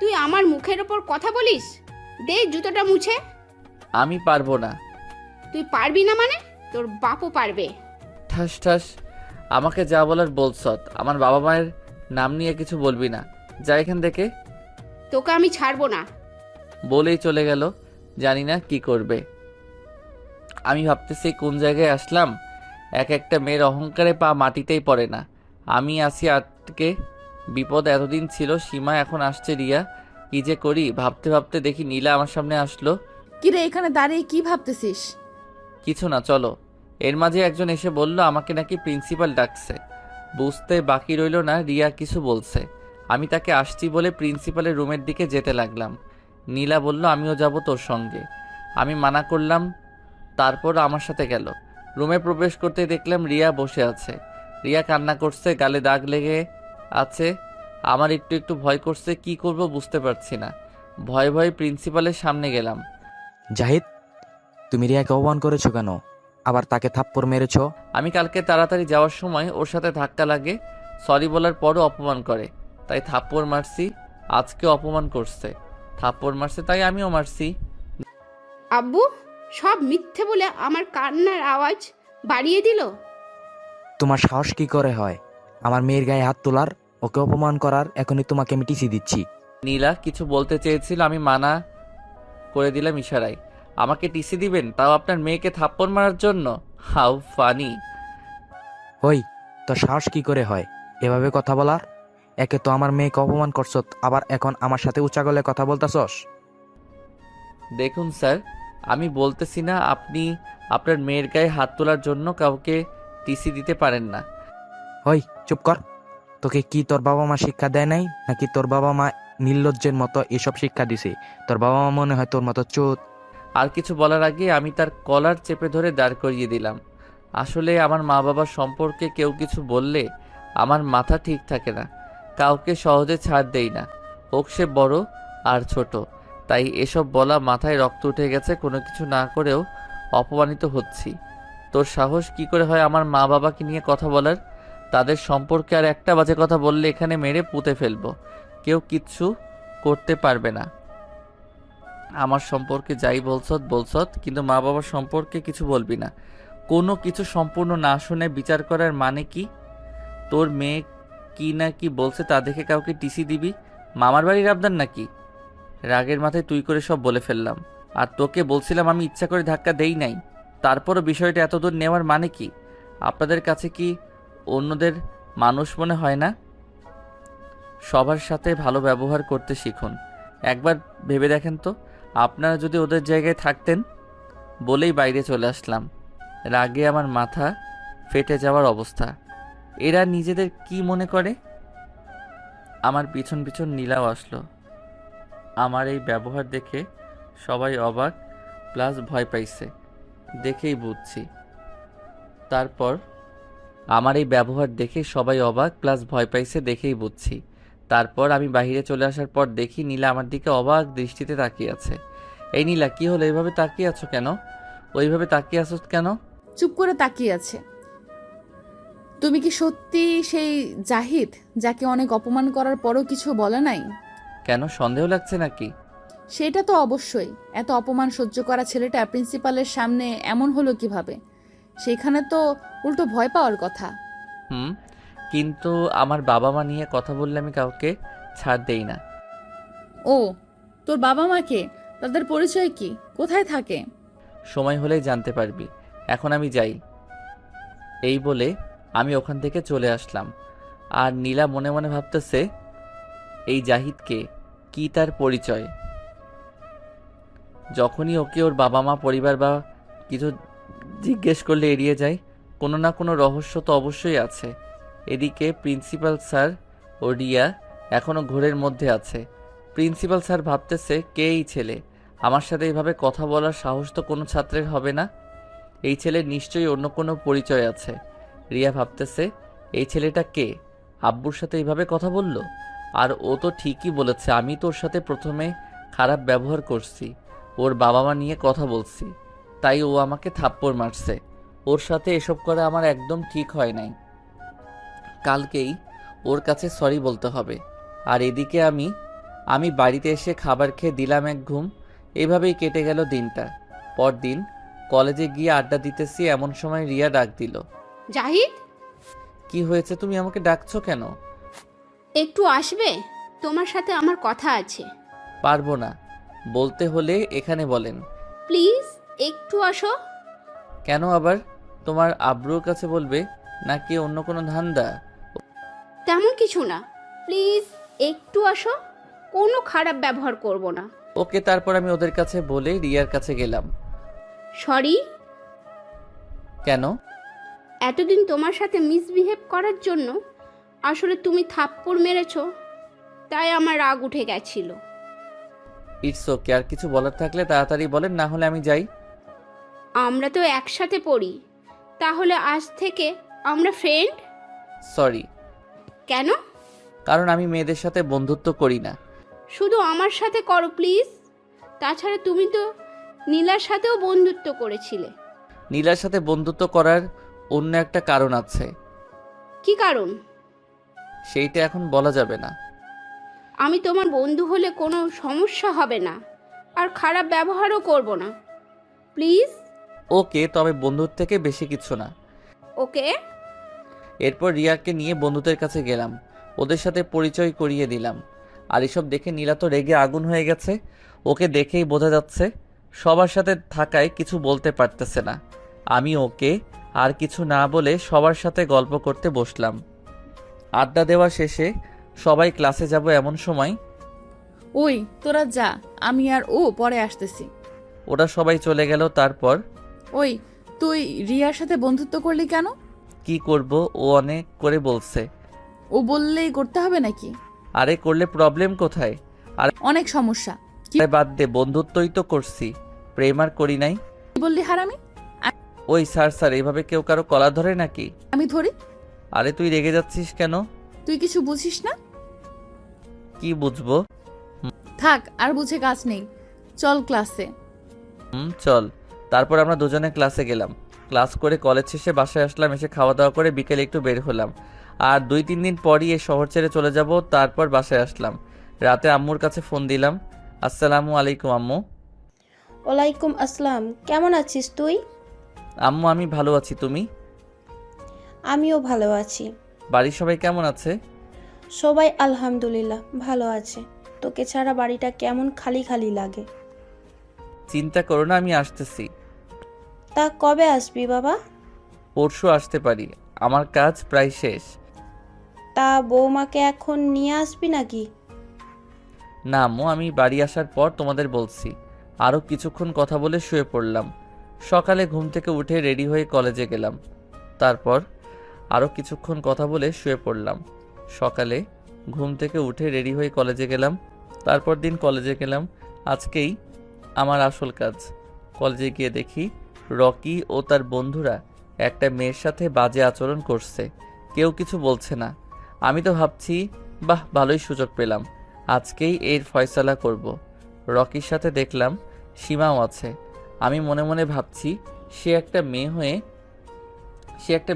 তুই আমার মুখের ওপর কথা বলিস? দে জুতোটা মুছে। আমি পারবো না। তুই পারবি না মানে? তোর বাপও পারবে। ঠাস ঠাস। আমাকে যা বলার বলছত, আমার বাবা মায়ের নাম নিয়ে কিছু বলবি না, যা এখান থেকে। তোকে আমি ছাড়বো না। বলেই চলে গেল, জানি না কি করবে। আমি ভাবতেছি কোন জায়গায় আসলাম। এক একটা মেয়ের অহংকারে পা মাটিতেই পড়ে না। আমি আসি আটকে। বিপদ এতদিন ছিল সীমা, এখন আসছে রিয়া। কি যে করি ভাবতে ভাবতে দেখি নীলা আমার সামনে আসলো। কিরে, এখানে দাঁড়িয়ে কি ভাবতেছিস? কিছু না, চলো। এর মাঝে একজন এসে বলল আমাকে নাকি প্রিন্সিপাল ডাকছে। বুঝতে বাকি রইল না রিয়া কিছু বলছে। আমি তাকে আসছি বলে প্রিন্সিপালের রুমের দিকে যেতে লাগলাম। নীলা বলল আমিও যাব তোর সঙ্গে। আমি মানা করলাম, তারপর আমার সাথে গেল। রুমে প্রবেশ করতে দেখলাম রিয়া বসে আছে। রিয়া কান্না করছে, গালে দাগ লেগে আছে। আমার একটু একটু ভয় করছে, কি করব বুঝতে পারছি না। ভয়ে ভয়ে প্রিন্সিপালের সামনে গেলাম। জাহিদ, তুমি রিয়াকে অপমান করেছো কেন? আবার তাকে থাপ্পড় মেরেছো? আমি কালকে তাড়াতাড়ি যাওয়ার সময় ওর সাথে ধাক্কা লাগে, সরি বলার পরও অপমান করে, তাই থাপ্পড় মারছি। আজকে অপমান করছে, থাপ্পড় মারছে, তাই আমিও মারছি। আব্বু সব মিথ্যে বলে আমার কান্নার আওয়াজ বাড়িয়ে দিল। তোমার সাহস কি করে হয় আমার মেয়ের গায়ে হাত তোলার, ওকে অপমান করার? এখনই তোমাকে আমি টিসি দিচ্ছি। নীলা কিছু বলতে চেয়েছিল, আমি মানা করে দিলাম ইশারায়। আমাকে টিসি দিবেন, তাও আপনার মেয়েকে থাপ্পড় মারার জন্য? How funny. ওই, তোর সাহস কি করে হয় এভাবে কথা বলার? একে তো আমার মেয়েকে অপমান করছত, আবার এখন আমার সাথে উঁচা গলায় কথা বলতাছস। দেখুন স্যার, আমি বলতেছি না আপনি আপনার মেয়ের গায়ে হাত তোলার জন্য কাউকে টিসি দিতে পারেন না। ওই চুপ কর। তোকে কি তোর বাবা মা শিক্ষা দেয় নাই, নাকি তোর বাবা মা নির্লজ্জের মতো এসব শিক্ষা দিছে? তোর বাবা মা মনে হয় তোর মতো চোদ। আর কিছু বলার আগে আমি তার কলার চেপে ধরে দাঁড় করিয়ে দিলাম। আসলে আমার মা বাবার সম্পর্কে কেউ কিছু বললে আমার মাথা ঠিক থাকে না, কাউকে সহজে ছাড় দেই না, হোক সে বড় আর ছোট। তাই এসব বলা মাথায় রক্ত উঠে গেছে, কোনো কিছু না করেও অপমানিত হচ্ছি। তোর সাহস কি করে হয় আমার মা বাবাকে নিয়ে কথা বলার? তাদের সম্পর্কে আর একটা বাজে কথা বললে এখানে মেরে পুঁতে ফেলবো, কেউ কিচ্ছু করতে পারবে না। আমার সম্পর্কে যাই বলছত, কিন্তু মা বাবার সম্পর্কে কিছু বলবি না। কোনো কিছু সম্পূর্ণ না শুনে বিচার করার মানে কি? তোর মেয়ে কি না কি বলছে তা দেখে কাউকে টিসি দিবি? মামার বাড়ির আবদার নাকি? রাগের মাথায় তুই করে সব বলে ফেললাম। আর তোকে বলছিলাম আমি ইচ্ছা করে ধাক্কা দেই নাই, তারপরও বিষয়টা এতদূর নেওয়ার মানে কি? আপনাদের কাছে কি অন্যদের মানুষ মনে হয় না? সবার সাথে ভালো ব্যবহার করতে শিখুন। একবার ভেবে দেখেন তো, আপনারা যদি ওদের জায়গায় থাকতেন। বলেই বাইরে চলে আসলাম। রাগে আমার মাথা ফেটে যাওয়ার অবস্থা। এরা নিজেদের কি মনে করে? আমার পিছন পিছন নীলাও আসলো। আমার এই ব্যবহার দেখে সবাই অবাক প্লাস ভয় পাইছে, দেখেই বুঝছি। তারপর আমার এই ব্যবহার দেখে সবাই অবাক প্লাস ভয় পাইছে, দেখেই বুঝছি। তারপর আমি বাইরে চলে আসার পর দেখি নীলা আমার দিকে অবাক দৃষ্টিতে তাকিয়ে আছে। এই নীলা, কি হলো? এইভাবে তাকিয়ে আছো কেন? ওইভাবে তাকিয়ে আছো কেন? চুপ করে তাকিয়ে আছে। তুমি কি সত্যি সেই জাহিদ যাকে অনেক অপমান করার পরও কিছু বলে নাই? কেন, সন্দেহ লাগছে নাকি? সেটা তো অবশ্যই। এত অপমান সহ্য করা ছেলেটা প্রিন্সিপালের সামনে এমন হলো কিভাবে? সেখানে তো উল্টো ভয় পাওয়ার কথা। কিন্তু আমার বাবা মা নিয়ে কথা বললে আমি কাউকে ছাড় দেই না। ও, তোর বাবা মাকে? তাদের পরিচয় কি? কোথায় থাকে? সময় হলেই জানতে পারবি, এখন আমি যাই। এই বলে আমি ওখান থেকে চলে আসলাম। আর নীলা মনে মনে ভাবতেছে, এই জাহিদকে কি তার পরিচয়? যখনই ওকে ওর বাবা মা পরিবার বা কিছু জিজ্ঞেস করলে এড়িয়ে যায়, কোনো না কোনো রহস্য তো অবশ্যই আছে। এদিকে প্রিন্সিপাল স্যার ও রিয়া এখনও ঘোরের মধ্যে আছে। প্রিন্সিপাল স্যার ভাবতেছে, কে এই ছেলে? আমার সাথে এইভাবে কথা বলার সাহস তো কোনো ছাত্রের হবে না। এই ছেলের নিশ্চয়ই অন্য কোনো পরিচয় আছে। রিয়া ভাবতেছে, এই ছেলেটা কে? আব্বুর সাথে এইভাবে কথা বলল। আর ও তো ঠিকই বলেছে, আমি তো ওর সাথে প্রথমে খারাপ ব্যবহার করছি, ওর বাবা মা নিয়ে কথা বলছি, তাই ও আমাকে থাপ্পড় মারছে। ওর সাথে এসব করা আমার একদম ঠিক হয় নাই। কালকেই ওর কাছে সরি বলতে হবে। আর এদিকে আমি বাড়িতে এসে খাবার খেয়ে দিলাম এক ঘুম। এভাবেই কেটে গেল দিনটা। পরদিন কলেজে গিয়ে আড্ডা দিতেছি, এমন সময় রিয়া ডাক দিল। জাহিদ, কি হয়েছে? তুমি আমাকে ডাকছো কেন? একটু আসবে? তোমার সাথে আমার কথা আছে। পারবো না। বলতে হলে এখানে বলেন। প্লিজ একটু আসো। কেন আবার? তোমার আব্রুর কাছে বলবে নাকি অন্য কোনো ধান্দা? তেমন কিছু না, প্লিজ একটু আসো। কোনো খারাপ ব্যবহার করব না। ওকে। তারপর আমি ওদের কাছে বলে রিয়ার কাছে গেলাম। সরি। কেন? এতদিন তোমার সাথে মিসবিহেভ করার জন্য। আসলে তুমি থাপ্পড় মেরেছো, তাই আমার রাগ উঠে গেছিল। It's okay. আর কিছু বলার থাকলে তাড়াতাড়ি বলেন, না হলে আমি যাই। আমরা তো একসাথে পড়ি, তাহলে আজ থেকে আমরা ফ্রেন্ড। সরি। কেন? কারণ আমি মেয়েদের সাথে বন্ধুত্ব করি না। শুধু আমার সাথে করো প্লিজ। তাছাড়া তুমি তো নীলার সাথেও বন্ধুত্ব করেছিলে। নীলার সাথে বন্ধুত্ব করার অন্য একটা কারণ আছে, কি কারণ? সেইটা এখন বলা যাবে না। আমি তোমার বন্ধু হলে কোনো সমস্যা হবে না, আর খারাপ ব্যবহারও করব না, প্লিজ। ওকে, তবে বন্ধুর থেকে বেশি কিছু না। ওকে। এরপর রিয়াকে নিয়ে বন্ধুদের কাছে গেলাম, ওদের সাথে পরিচয় করিয়ে দিলাম। আর এসব দেখে নীলা তো রেগে আগুন হয়ে গেছে। ওকে দেখেই বোঝা যাচ্ছে সবার সাথে থাকায় কিছু বলতে পারতেছে না। আমি ওকে আর কিছু না বলে সবার সাথে গল্প করতে বসলাম। আড্ডা দেওয়া শেষে সবাই ক্লাসে যাব এমন সময় ওই তোরা যা, আমি আর ও পরে আসতেছি। ওরা সবাই চলে গেল। তারপর ওই তুই রিয়ার সাথে বন্ধুত্ব করলি কেন? কি করব, ও অনেক করে বলছে। ও বললেই করতে হবে নাকি? আরে করলে প্রবলেম কোথায়? আর অনেক সমস্যা। আরে বাদ দে, বন্ধুত্বই তো করছি, প্রেম আর করি নাই। কি বললি হারামি? ওই স্যার স্যার এইভাবে কেউ কারো কলার ধরে নাকি? আমি ধরি? আরে তুই রেগে যাচ্ছিস কেন? তুই কিছু বুঝিস না? কি বুঝবো? থাক, আর বুঝে কাজ নেই, চল ক্লাসে। চল। তারপর আমরা দুজনে ক্লাসে গেলাম। ক্লাস করে কলেজ শেষে বাসায় আসলাম। এসে খাওয়া দাওয়া করে বিকেলে একটু বের হলাম। আর 2-3 দিন পরই এই শহর ছেড়ে চলে যাব। তারপর বাসায় আসলাম। রাতে আম্মুর কাছে ফোন দিলাম। আসসালামু আলাইকুম আম্মু। ওয়ালাইকুম আসসালাম। কেমন আছিস তুই? আম্মু আমি ভালো আছি, তুমি? আমিও ভালো আছি। বাড়ির সবাই কেমন আছে? সবাই আলহামদুলিল্লাহ ভালো আছে। তোকে ছাড়া বাড়িটা কেমন খালি খালি লাগে। চিন্তা করো না, আমি আসতেছি। তা কবে আসবি বাবা? পরশু আসতে পারি, আমার কাজ প্রায় শেষ। তা বৌমাকে এখন নিয়ে আসবি নাকি? না আম্মু, আমি বাড়ি আসার পর তোমাদের বলছি। আরও কিছুক্ষণ কথা বলে শুয়ে পড়লাম। সকালে ঘুম থেকে উঠে রেডি হয়ে কলেজে গেলাম। তারপর আরও কিছুক্ষণ কথা বলে শুয়ে পড়লাম। সকালে ঘুম থেকে উঠে রেডি হয়ে কলেজে গেলাম। তারপর দিন কলেজে গেলাম। আজকেই আমার আসল কাজ। কলেজে গিয়ে দেখি রকি ও তার বন্ধুরা একটা মেয়ের সাথে বাজে আচরণ করছে। কেউ কিছু বলছে না। আমি তো ভাবছি বাহ, ভালোই সুযোগ পেলাম, আজকেই এর ফয়সালা করব। রকির সাথে দেখলাম সীমাও আছে। আমি মনে মনে ভাবছি সে একটা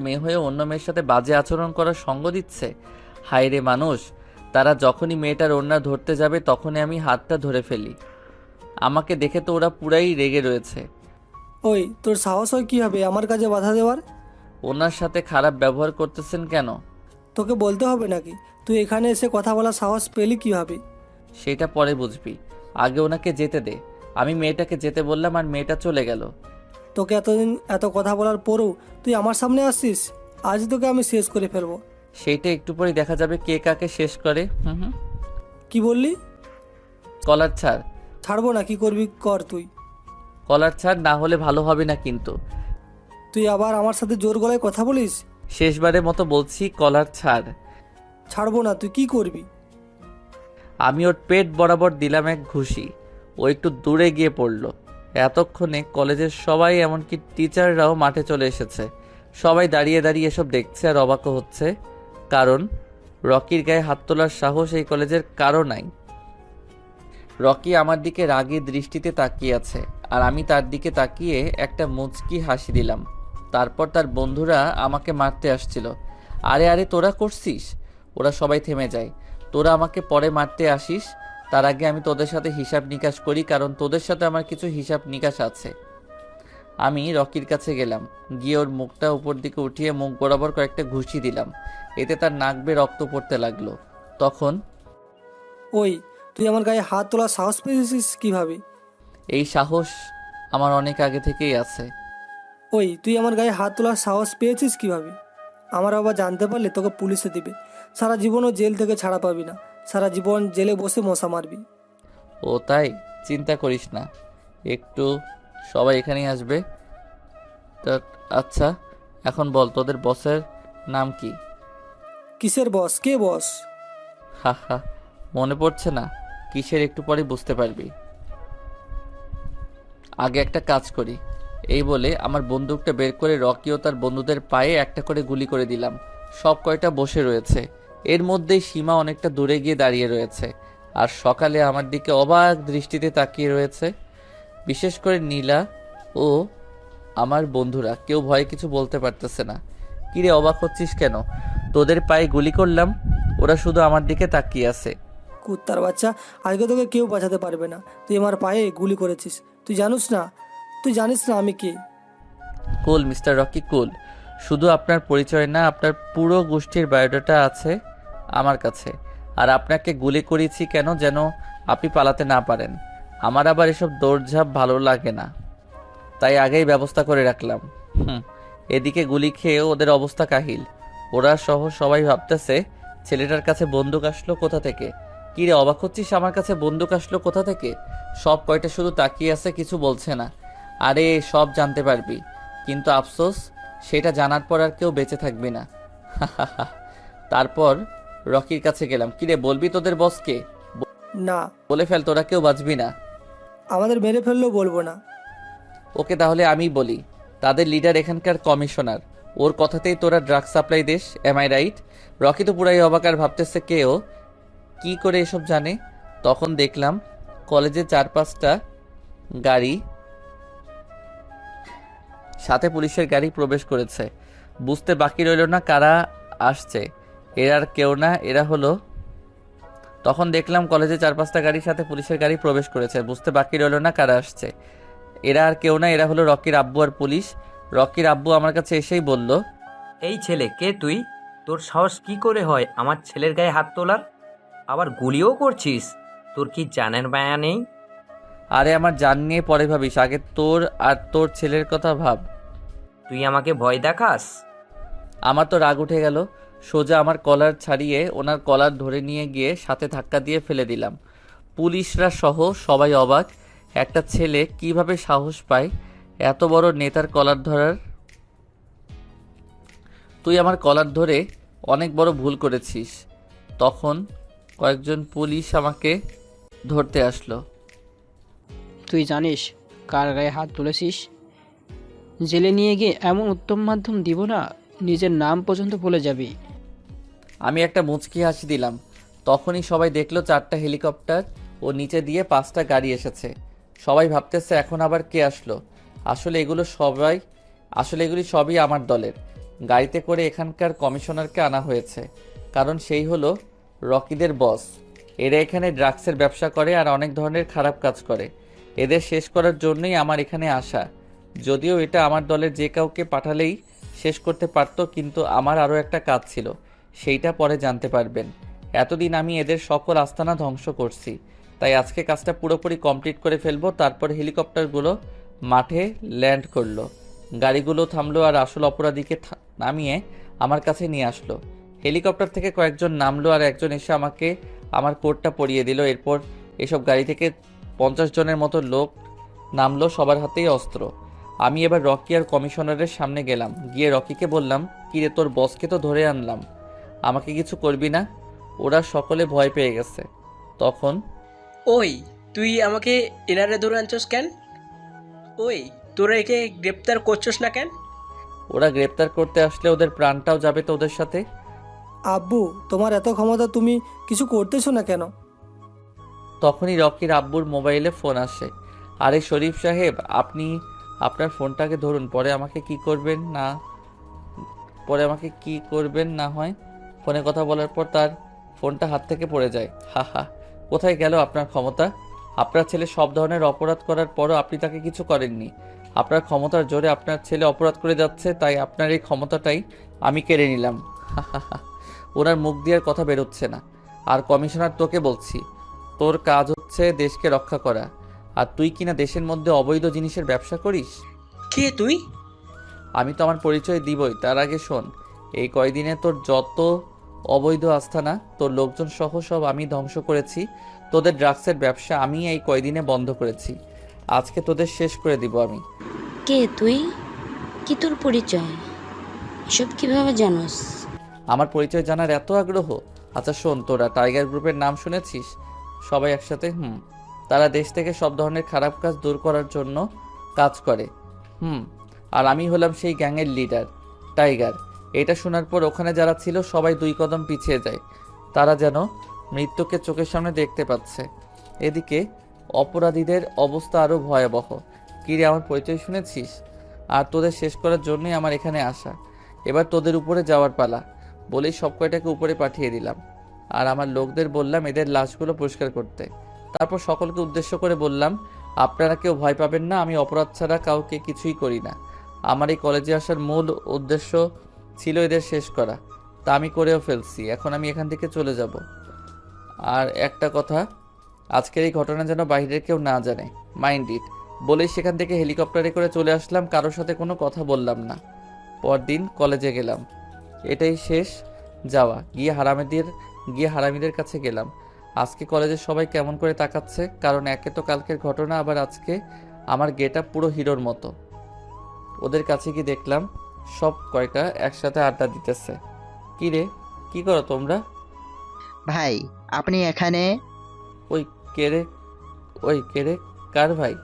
মেয়ে হয়ে অন্য মেয়ের সাথে বাজে আচরণ করার সঙ্গ দিচ্ছে। হায় রে মানুষ, তারা যখনই মেয়েটার ওড়না ধরতে যাবে তখনই আমি হাতটা ধরে ফেলি। আমাকে দেখে তো ওরা পুরাই রেগে রয়েছে। ওই তোর সাহস হয় কীভাবে আমার কাজে বাধা দেওয়ার? ওনার সাথে খারাপ ব্যবহার করতেছেন কেন? তোকে বলতে হবে নাকি? তুই এখানে এসে কথা বলার সাহস পেলি কীভাবে? সেটা পরে বুঝবি, আগে ওনাকে যেতে দে। আমি মেয়েটাকে যেতে বললাম আর মেয়েটা চলে গেল। তোকে এতদিন এত কথা বলার পরেও তুই আমার সামনে আসছিস? আজ তোকে আমি শেষ করে ফেলবো। সেইটা একটু পরে দেখা যাবে কে কাকে শেষ করে। কি বললি? কলার ছাড়। ছাড়বো না, কি করবি কর তুই। কলার ছাড়, না হলে ভালো হবে না কিন্তু। তুই আবার আমার সাথে জোর গলায় কথা বলিস? শেষবারের মতো বলছি, কলার ছাড়। ছাড়বো না, তুই কি করবি? আমি ওর পেট বরাবর দিলাম এক ঘুষি। ও একটু দূরে গিয়ে পড়ল। এতক্ষণে কলেজের সবাই, এমনকি টিচাররাও মাঠে চলে এসেছে। সবাই দাঁড়িয়ে দাঁড়িয়ে এসব দেখছে আর অবাক হচ্ছে, কারণ রকির গায়ে হাত তোলার সাহস এই কলেজের কারো নাই। রকি আমার দিকে রাগী দৃষ্টিতে তাকিয়ে আছে, আর আমি তার দিকে তাকিয়ে একটা মুচকি হাসি দিলাম। তারপর তার বন্ধুরা আমাকে মারতে আসছিল। আরে আরে তোরা করছিস? ওরা সবাই থেমে যায়। তোরা আমাকে পরে মারতে আসিস, তার আগে আমি তোদের সাথে হিসাব নিকাশ করি, কারণ তোদের সাথে আমার কিছু হিসাব নিকাশ আছে। আমি রকির কাছে গেলাম, গিয়ে ওর মুখটা উপর দিকে উঠিয়ে মুখ বরাবর কয়েকটা ঘুষি দিলাম। এতে তার নাক বেয়ে রক্ত পড়তে লাগলো। তখন ওই তুই আমার গায়ে হাত তোলার সাহস পেয়েছিস কিভাবে? এই সাহস আমার অনেক আগে থেকেই আছে। ওই তুই আমার গায়ে হাত তোলার সাহস পেয়েছিস কিভাবে? আমার বাবা জানতে পারলে তোকে পুলিশে দিবে। সারা জীবনও জেল থেকে ছাড়া পাবি না, সারা জীবন জেলে বসে মশা মারবি। ও তাই? চিন্তা করিস না, একটু সবাই এখানেই আসবে। তা আচ্ছা, এখন বল তোদের বসের নাম কি? কিসের বস? কে বস? হা হা, মনে পড়ছে না? কিসের একটু পরে বুঝতে পারবি। আগে একটা কাজ করি। এই বলে আমার বন্দুকটা বের করে রকি ও তার বন্ধুদের পায়ে একটা করে গুলি করে দিলাম। সব কয়টা বসে রয়েছে। এর মধ্যেই সীমা অনেকটা দূরে গিয়ে দাঁড়িয়ে রয়েছে, আর সকালে আমার দিকে অবাক দৃষ্টিতে তাকিয়ে রয়েছে। বিশেষ করে নীলা ও আমার বন্ধুরা কেউ ভয়ে কিছু বলতে পারতেছে না। কিরে অবাক হচ্ছিস কেন? তোদের পায়ে গুলি করলাম, ওরা শুধু আমার দিকে তাকিয়ে আছে। কুত্তার বাচ্চা, আজকে তোকে কেউ বাঁচাতে পারবে না। তুই আমার পায়ে গুলি করেছিস, তুই জানিস না আমি কে। কুল মিস্টার রকি কুল। শুধু আপনার পরিচয় না, আপনার পুরো গোষ্ঠীর বায়োডাটা আছে আমার কাছে। আর আপনাকে গুলি করেছি কেন? যেন আপনি পালাতে না পারেন। আমার আবার এসব দৌড়ঝাঁপ ভালো লাগে না, তাই আগেই ব্যবস্থা করে রাখলাম। এদিকে গুলি খেয়ে ওদের অবস্থা কাহিল। ওরা সহ সবাই ভাবতেছে ছেলেটার কাছে বন্দুক আসলো কোথা থেকে। কি রে অবাক হচ্ছিস? আমার কাছে বন্দুক আসলো কোথা থেকে? সব কয়টা শুধু তাকিয়ে আছে, কিছু বলছে না। আরে সব জানতে পারবি, কিন্তু আফসোস সেটা জানার পর আর কেউ বেঁচে থাকবি না। তারপর রকির কাছে গেলাম। কিরে বলবি তোদের বসকে? না, বলে ফেল, তোরা কেউ বাঁচবি না। আমাদের মেরে ফেললেও বলবো না। ওকে তাহলে আমি বলি। তাদের লিডার এখানকার কমিশনার, ওর কথাতেই তোরা ড্রাগ সাপ্লাই দিস, এম আই রাইট? রকি তো পুরাই অবাক আর ভাবতেছে কেউ কি করে এসব জানে। তখন দেখলাম কলেজে 4-5টা গাড়ি, সাথে পুলিশের গাড়ি প্রবেশ করেছে। বুঝতে বাকি রইল না কারা আসছে। এরা আর কেউ না, এরা হলো তখন দেখলাম কলেজে 4-5টা গাড়ির সাথে পুলিশের গাড়ি প্রবেশ করেছে। বুঝতে বাকি রইল না কারা আসছে। এরা আর কেউ না, এরা হলো রকির আব্বু আর পুলিশ। রকির আব্বু আমার কাছে এসেই বলল, এই ছেলে কে তুই? তোর সাহস কি করে হয় আমার ছেলের গায়ে হাত তোলার? আবার গুলিও করছিস? তোর কি জানের মায়া নেই? আরে আমার জান নিয়ে পরে ভাবিস, আগে তোর আর তোর ছেলের কথা ভাব। তুই আমাকে ভয় দেখাস? আমার তো রাগ উঠে গেল। সোজা আমার কলার ছাড়িয়ে ওনার কলার ধরে নিয়ে গিয়ে সাথে ধাক্কা দিয়ে ফেলে দিলাম। পুলিশরা সহ সবাই অবাক, একটা ছেলে কিভাবে সাহস পায় এত বড় নেতার কলার ধরার। তুই আমার কলার ধরে অনেক বড় ভুল করেছিস। তখন কয়েকজন পুলিশ আমাকে ধরতে আসলো। তুই জানিস কার গায়ে হাত তুলেছিস? জেলে নিয়ে গিয়ে এমন উত্তম মাধ্যম দিব না, নিজের নাম পর্যন্ত ভুলে যাবি। আমি একটা মুচকি হাসি দিলাম। তখনই সবাই দেখলো 4টা হেলিকপ্টার ও নিচে দিয়ে 5টা গাড়ি এসেছে। সবাই ভাবতেছে এখন আবার কে আসলো। আসলে এগুলি সবই আমার দলের। গাড়িতে করে এখানকার কমিশনারকে আনা হয়েছে, কারণ সেই হলো রকিদের বস। এরা এখানে ড্রাগসের ব্যবসা করে আর অনেক ধরনের খারাপ কাজ করে। এদের শেষ করার জন্যই আমার এখানে আসা। যদিও এটা আমার দলের যে কাউকে পাঠালেই শেষ করতে পারত, কিন্তু আমার আরও একটা কাজ ছিল, সেইটা পরে জানতে পারবেন। এতদিন আমি এদের সকল আস্তানা ধ্বংস করছি, তাই আজকে কাজটা পুরোপুরি কমপ্লিট করে ফেলবো। তারপর হেলিকপ্টারগুলো মাঠে ল্যান্ড করলো, গাড়িগুলো থামলো আর আসল অপরাধীকে নামিয়ে আমার কাছে নিয়ে আসলো। হেলিকপ্টার থেকে কয়েকজন নামলো আর একজন এসে আমাকে আমার কোটটা পরিয়ে দিল। এরপর এসব গাড়ি থেকে 50 জনের মতো লোক নামলো, সবার হাতেই অস্ত্র। আমি এবার রকি আর কমিশনারের সামনে গেলাম। গিয়ে রকিকে বললাম, কিরে তোর বসকে তো ধরে আনলাম, আমাকে কিছু করবি না? ওরা সকলে ভয় পেয়ে গেছে। তখন ওই তুই আমাকে এনারে ধরে আনছস কেন? ওই তোরা একে গ্রেপ্তার করছস না কেন? ওরা গ্রেপ্তার করতে আসলে ওদের প্রাণটাও যাবে তো ওদের সাথে। আব্বু, তোমার এত ক্ষমতা, তুমি কিছু করতেছো না কেন? তখনই রকির আব্বুর মোবাইলে ফোন আসে। আরে শরীফ সাহেব, আপনি আপনার ফোনটাকে ধরুন, পরে আমাকে কি করবেন না হয়। ফোনে কথা বলার পর তার ফোনটা হাত থেকে পড়ে যায়। হা, কোথায় গেল আপনার ক্ষমতা? আপনার ছেলে সব ধরনের অপরাধ করার পরও আপনি তাকে কিছু করেননি। আপনার ক্ষমতার জোরে আপনার ছেলে অপরাধ করে যাচ্ছে, তাই আপনার এই ক্ষমতাটাই আমি কেড়ে নিলাম। ওনার মুখ দিয়ে আর কথা বেরোচ্ছে না। আর কমিশনার, তোকে বলছি, তোর কাজ হচ্ছে দেশকে রক্ষা করা, আর তুই কিনা দেশের মধ্যে অবৈধ জিনিসের ব্যবসা করিস। কে তুই? আমি তো আমার পরিচয় দিবই, তার আগে শোন, এই কয়দিনে তোর যত অবৈধ আস্থানা, তোর লোকজন সহ সব আমি ধ্বংস করেছি। তোদের ড্রাগসের ব্যবসা আমি এই কয়দিনে বন্ধ করেছি। আজকে তোদের শেষ করে দিব আমি। কে তুই? কি তোর পরিচয়? এসব কিভাবে জানোস? আমার পরিচয় জানার এত আগ্রহ? আচ্ছা শোন, তোরা টাইগার গ্রুপের নাম শুনেছিস? সবাই একসাথে তারা দেশ থেকে সব ধরনের খারাপ কাজ দূর করার জন্য কাজ করে। আর আমি হলাম সেই গ্যাংয়ের লিডার, টাইগার। এটা শোনার পর ওখানে যারা ছিল সবাই 2 কদম পিছিয়ে যায়। তারা যেন মৃত্যুকে চোখের সামনে দেখতে পাচ্ছে। এদিকে অপরাধীদের অবস্থা আরও ভয়াবহ। কিরে, আমার পরিচয় শুনেছিস? আর তোদের শেষ করার জন্যই আমার এখানে আসা। এবার তোদের উপরে যাওয়ার পালা। বলেই সব কয়টাকে উপরে পাঠিয়ে দিলাম। আর আমার লোকদের বললাম এদের লাশগুলো পরিষ্কার করতে। তারপর সকলকে উদ্দেশ্য করে বললাম, আপনারা কেউ ভয় পাবেন না, আমি অপরাধ ছাড়া কাউকে কিছুই করি না। আমার এই কলেজে আসার মূল উদ্দেশ্য ছিল এদের শেষ করা। তা আমি করেও ফেলছি। এখন আমি এখান থেকে চলে যাব। আর একটা কথা, আজকের এই ঘটনা যেন বাইরের কেউ না জানে, মাইন্ড ইট। বলেই সেখান থেকে হেলিকপ্টারে করে চলে আসলাম, কারোর সাথে কোনো কথা বললাম না। পরদিন কলেজে গেলাম। এটাই শেষ যাওয়া। গিয়ে হারামিদের কাছে গেলাম। আজকে কলেজের সবাই কেমন করে তাকাচ্ছে, কারণ একে তো কালকের ঘটনা, আবার আজকে আমার গেটআপ পুরো হিরোর মতো। ওদের কাছে গিয়ে দেখলাম সব কয়টা একসাথে আড্ডা দিতেছে। কি রে, কি করো তোমরা? ভাই আপনি এখানে? ওই কে রে, কার ভাই?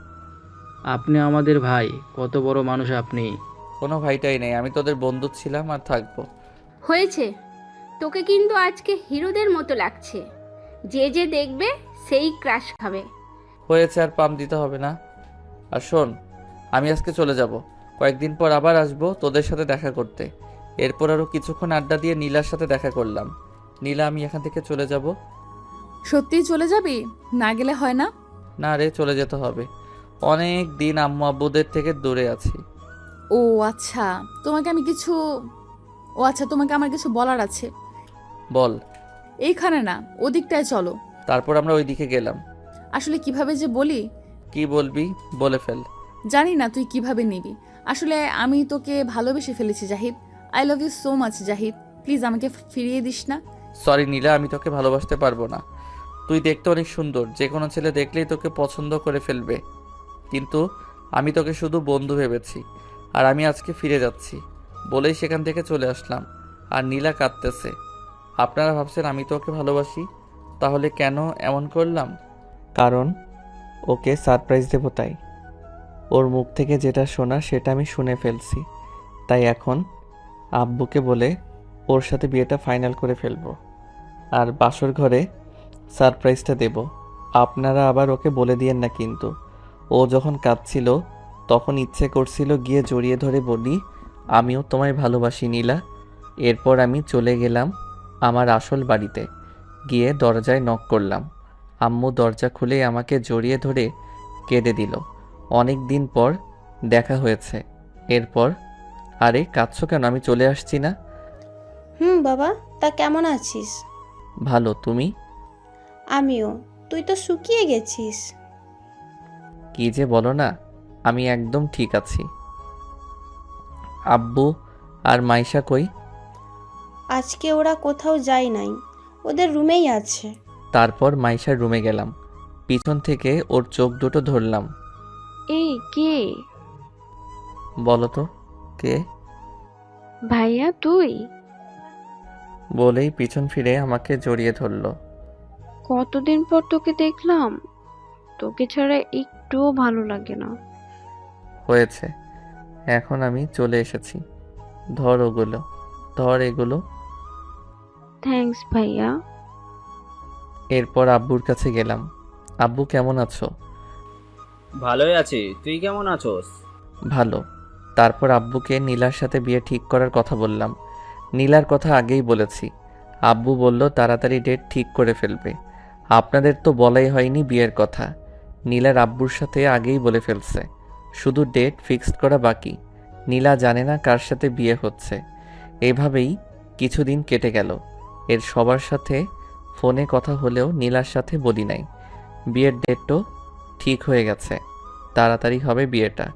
আপনি আমাদের ভাই। কত বড় মানুষ আপনি। কোনো ভাইটাই নেই, আমি তোদের বন্ধু ছিলাম আর থাকবো। হয়েছে, তোকে কিন্তু আজকে হিরোদের মতো লাগছে। যে যে দেখবে সেই ক্রাশ খাবে। হয়েছে, আর পাম দিতে হবে না। আর শোন, আমি আজকে চলে যাব। কয়েকদিন পর আবার আসবো তোদের সাথে দেখা করতে। এরপর আরও কিছুক্ষণ আড্ডা দিয়ে নীলার সাথে দেখা করলাম। নীলা, আমি এখান থেকে চলে যাব। সত্যিই চলে যাবি? না গেলে হয় না? না রে, চলে যেতে হবে। অনেক দিন আম্মু আব্বুদের থেকে দূরে আছি। ও আচ্ছা, তোমাকে আমার কিছু বলার আছে। বল। এইখানে না, ওদিকটায় চলো। তারপর আমরা ওই দিকে গেলাম। আসলে কিভাবে যে বলি। কি বলবি বলে ফেল। জানি না তুই কিভাবে নিবি। আসলে আমি তোকে ভালোবেসে ফেলেছি Zahid. I love you so much Zahid, please আমাকে ফিরিয়ে দিস না। সরি নীলা, আমি তোকে ভালোবাসতে পারবো না। তুই দেখতে অনেক সুন্দর, যে কোনো ছেলে দেখলেই তোকে পছন্দ করে ফেলবে। কিন্তু আমি তোকে শুধু বন্ধু ভেবেছি। আর আমি আজকে ফিরে যাচ্ছি। বলেই সেখান থেকে চলে আসলাম। আর নীলা কাঁদতেছে। আপনারা ভাবছেন আমি তো ওকে ভালোবাসি, তাহলে কেন এমন করলাম? কারণ ওকে সারপ্রাইজ দেবো তাই। ওর মুখ থেকে যেটা শোনা সেটা আমি শুনে ফেলছি। তাই এখন আব্বুকে বলে ওর সাথে বিয়েটা ফাইনাল করে ফেলবো। আর বাসর ঘরে সারপ্রাইজটা দেব। আপনারা আবার ওকে বলে দিয়েন না কিন্তু। ও যখন কাঁদছিল তখন ইচ্ছে করছিল গিয়ে জড়িয়ে ধরে বলি, আমিও তোমায় ভালোবাসি নীলা। এরপর আমি চলে গেলাম আমার আসল বাড়িতে। গিয়ে দরজায় নক করলাম। আম্মু দরজা খুলে আমাকে জড়িয়ে ধরে কেঁদে দিল। অনেক দিন পর দেখা হয়েছে। এরপর, আরে কাঁদছো কেন? আমি চলে আসছি না? বাবা, তা কেমন আছিস? ভালো, তুমি? আমিও। তুই তো শুকিয়ে গেছিস। কি যে বলো না, আমি একদম ঠিক আছি। আব্বু আর মাইশা কই? আজকে ওরা কোথাও যায় নাই, ওদের রুমেই আছে। তারপর মাইশার রুমে গেলাম। পিছন থেকে ওর চোখ দুটো ধরলাম। এই কে? বলো তো কে? ভাইয়া তুই? বলেই পিছন ফিরে আমাকে জড়িয়ে ধরলো। কতদিন পর তোকে দেখলাম, তোকে ছাড়া একটুও ভালো লাগে না। হয়েছে, এখন আমি চলে এসেছি। ধর ওগুলো, ধর এগুলো। থ্যাঙ্কস ভাইয়া। এরপর আব্বুর কাছে গেলাম। আব্বু কেমন আছো? ভালোই আছি, তুই কেমন আছোস? ভালো। তারপর আব্বুকে নীলার সাথে বিয়ে ঠিক করার কথা বললাম। নীলার কথা আগেই বলেছি। আব্বু বলল তাড়াতাড়ি ডেট ঠিক করে ফেলবে। আপনাদের তো বলাই হয়নি বিয়ের কথা। নীলার আব্বুর সাথে আগেই বলে ফেলছে, শুধু ডেট ফিক্সড করা বাকি। নীলা জানে না কার সাথে বিয়ে হচ্ছে। এভাবেই কিছুদিন কেটে গেল। এর সবার সাথে ফোনে কথা হলেও নীলার সাথে বলি নাই। বিয়ের ডেটও ঠিক হয়ে গেছে, তাড়াতাড়ি হবে বিয়েটা।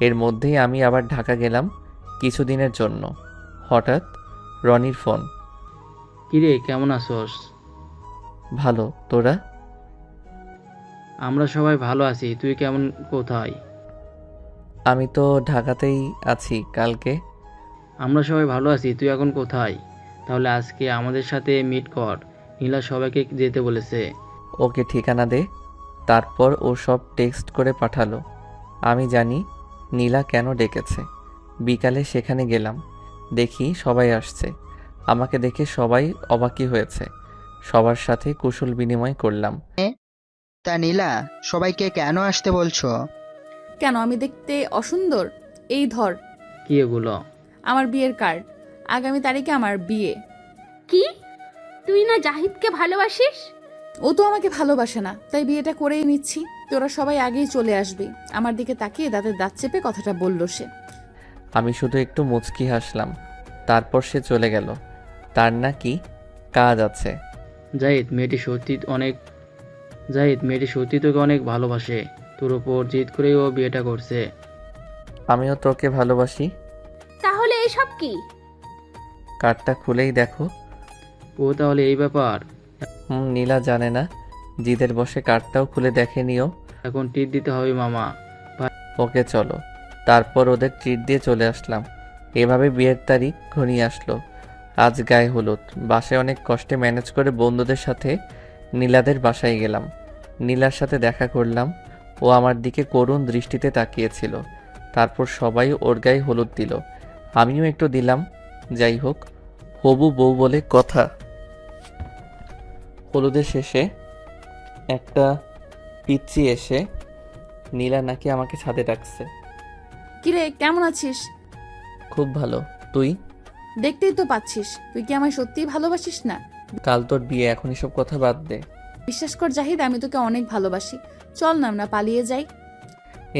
এর মধ্যেই আমি আবার ঢাকা গেলাম কিছুদিনের জন্য। হঠাৎ রনির ফোন। কিরে, কেমন আছোস? ভালো, তোরা? আমরা সবাই ভালো আছি। তুই কেমন, কোথায়? আমি তো ঢাকাতেই আছি। কালকে? আমরা সবাই ভালো আছি। তুই এখন কোথায়? তাহলে আজকে আমাদের সাথে মিট কর। নীলা সবাইকে যেতে বলেছে। ওকে ঠিকানা দে। তারপর ও সব টেক্সট করে পাঠালো। আমি জানি নীলা কেন ডেকেছে। বিকালে সেখানে গেলাম, দেখি সবাই আসছে। আমাকে দেখে সবাই অবাকই হয়েছে। সবার সাথে কুশল বিনিময় করলাম। তা নীলা, সবাইকে কেন আসতে বলছো? কেন, আমি দেখতে অসুন্দর? এই ধর, কি এগুলো? আমার বিয়ের কার্ড। আগামী তারিখে আমার বিয়ে। কি, তুই না জাহিদকে ভালোবাসিস? ও তো আমাকে ভালোবাসে না, তাই বিয়েটা করেই নিচ্ছি। তোরা সবাই আগেই চলে আসবি। আমার দিকে তাকিয়ে দাঁতের দাঁত চেপে কথাটা বলল সে। আমি শুধু একটু মুচকি হাসলাম। তারপর সে চলে গেল। তার নাকি কাজ আছে। জাহিদ মেয়েটি সত্যি তোকে অনেক ভালোবাসে। তোর ওপর জিদ করেই ও বিয়েটা করছে। আমিও তোকে ভালোবাসি। তাহলে এসব কি? কার্ডটা খুলেই দেখো। ও তাহলে এই ব্যাপার? নীলা জানে না। জিদের বসে কার্ডটাও খুলে দেখে নিও। এখন টিট দিতে হবে মামা। ওকে চলো। তারপর ওদের ট্রিট দিয়ে চলে আসলাম। এভাবে বিয়ের তারিখ ঘনিয়ে আসলো। আজ গায়ে হলুদ। বাসায় অনেক কষ্টে ম্যানেজ করে বন্ধুদের সাথে নীলাদের বাসায় গেলাম। নীলার সাথে দেখা করলাম। ও আমার দিকে করুণ দৃষ্টিতে তাকিয়েছিল। তারপর সবাই ওর গায়ে হলুদ দিল, আমিও একটু দিলাম। যাই হোক, হবু বউ বলে কথা। হলুদের শেষে একটা পিচ্চি এসে নীলা নাকি আমাকে ছাদে ডাকছে। কিরে, কেমন আছিস? খুব ভালো, তুই? দেখতেই তো পাচ্ছিস। তুই কি আমায় সত্যিই ভালোবাসিস না? কাল তোর বিয়ে, এখন এসব কথা বাদ দে। বিশ্বাস কর জাহিদ, আমি তোকে অনেক ভালোবাসি। চল না আমরা পালিয়ে যাই।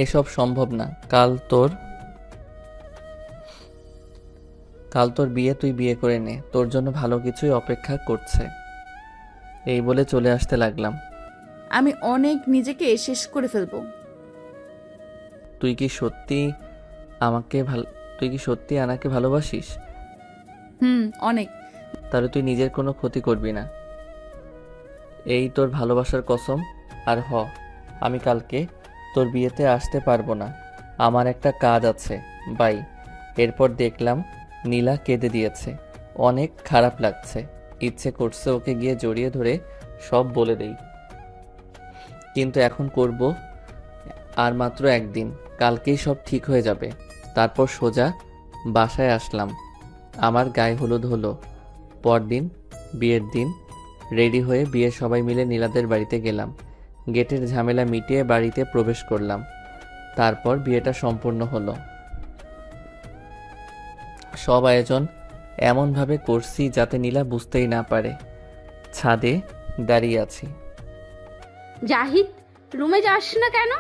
এসব সম্ভব না। কাল তোর বিয়ে, তুই বিয়ে করে নে। তোর জন্য ভালো কিছুই অপেক্ষা করছে। এই বলে চলে আসতে লাগলাম। আমি অনেক নিজেকে শেষ করে ফেলবো। তুই কি সত্যি আনাকে ভালোবাসিস? অনেক। তাহলে তুই নিজের কোনো ক্ষতি করবি না, এই তোর ভালোবাসার কসম। আর আমি কালকে তোর বিয়েতে আসতে পারবো না, আমার একটা কাজ আছে। বাই। এরপর দেখলাম নীলা কেঁদে দিয়েছে। অনেক খারাপ লাগছে। ইচ্ছে করছে ওকে গিয়ে জড়িয়ে ধরে সব বলে দেই, কিন্তু এখন করব আর মাত্র একদিন। কালকেই সব ঠিক হয়ে যাবে। তারপর সোজা বাসায় আসলাম। আমার গায়ে হলুদ হলো। পরদিন বিয়ের দিন। রেডি হয়ে বিয়ে সবাই মিলে নীলাদের বাড়িতে গেলাম। গেটের ঝামেলা মিটিয়ে বাড়িতে প্রবেশ করলাম। তারপর বিয়েটা সম্পূর্ণ হলো। সব আয়োজন এমনভাবে করছি যাতে নীলা বুঝতেই না পারে। ছাদে দাঁড়িয়ে আছি। জাহিদ, রুমে যাস না কেন?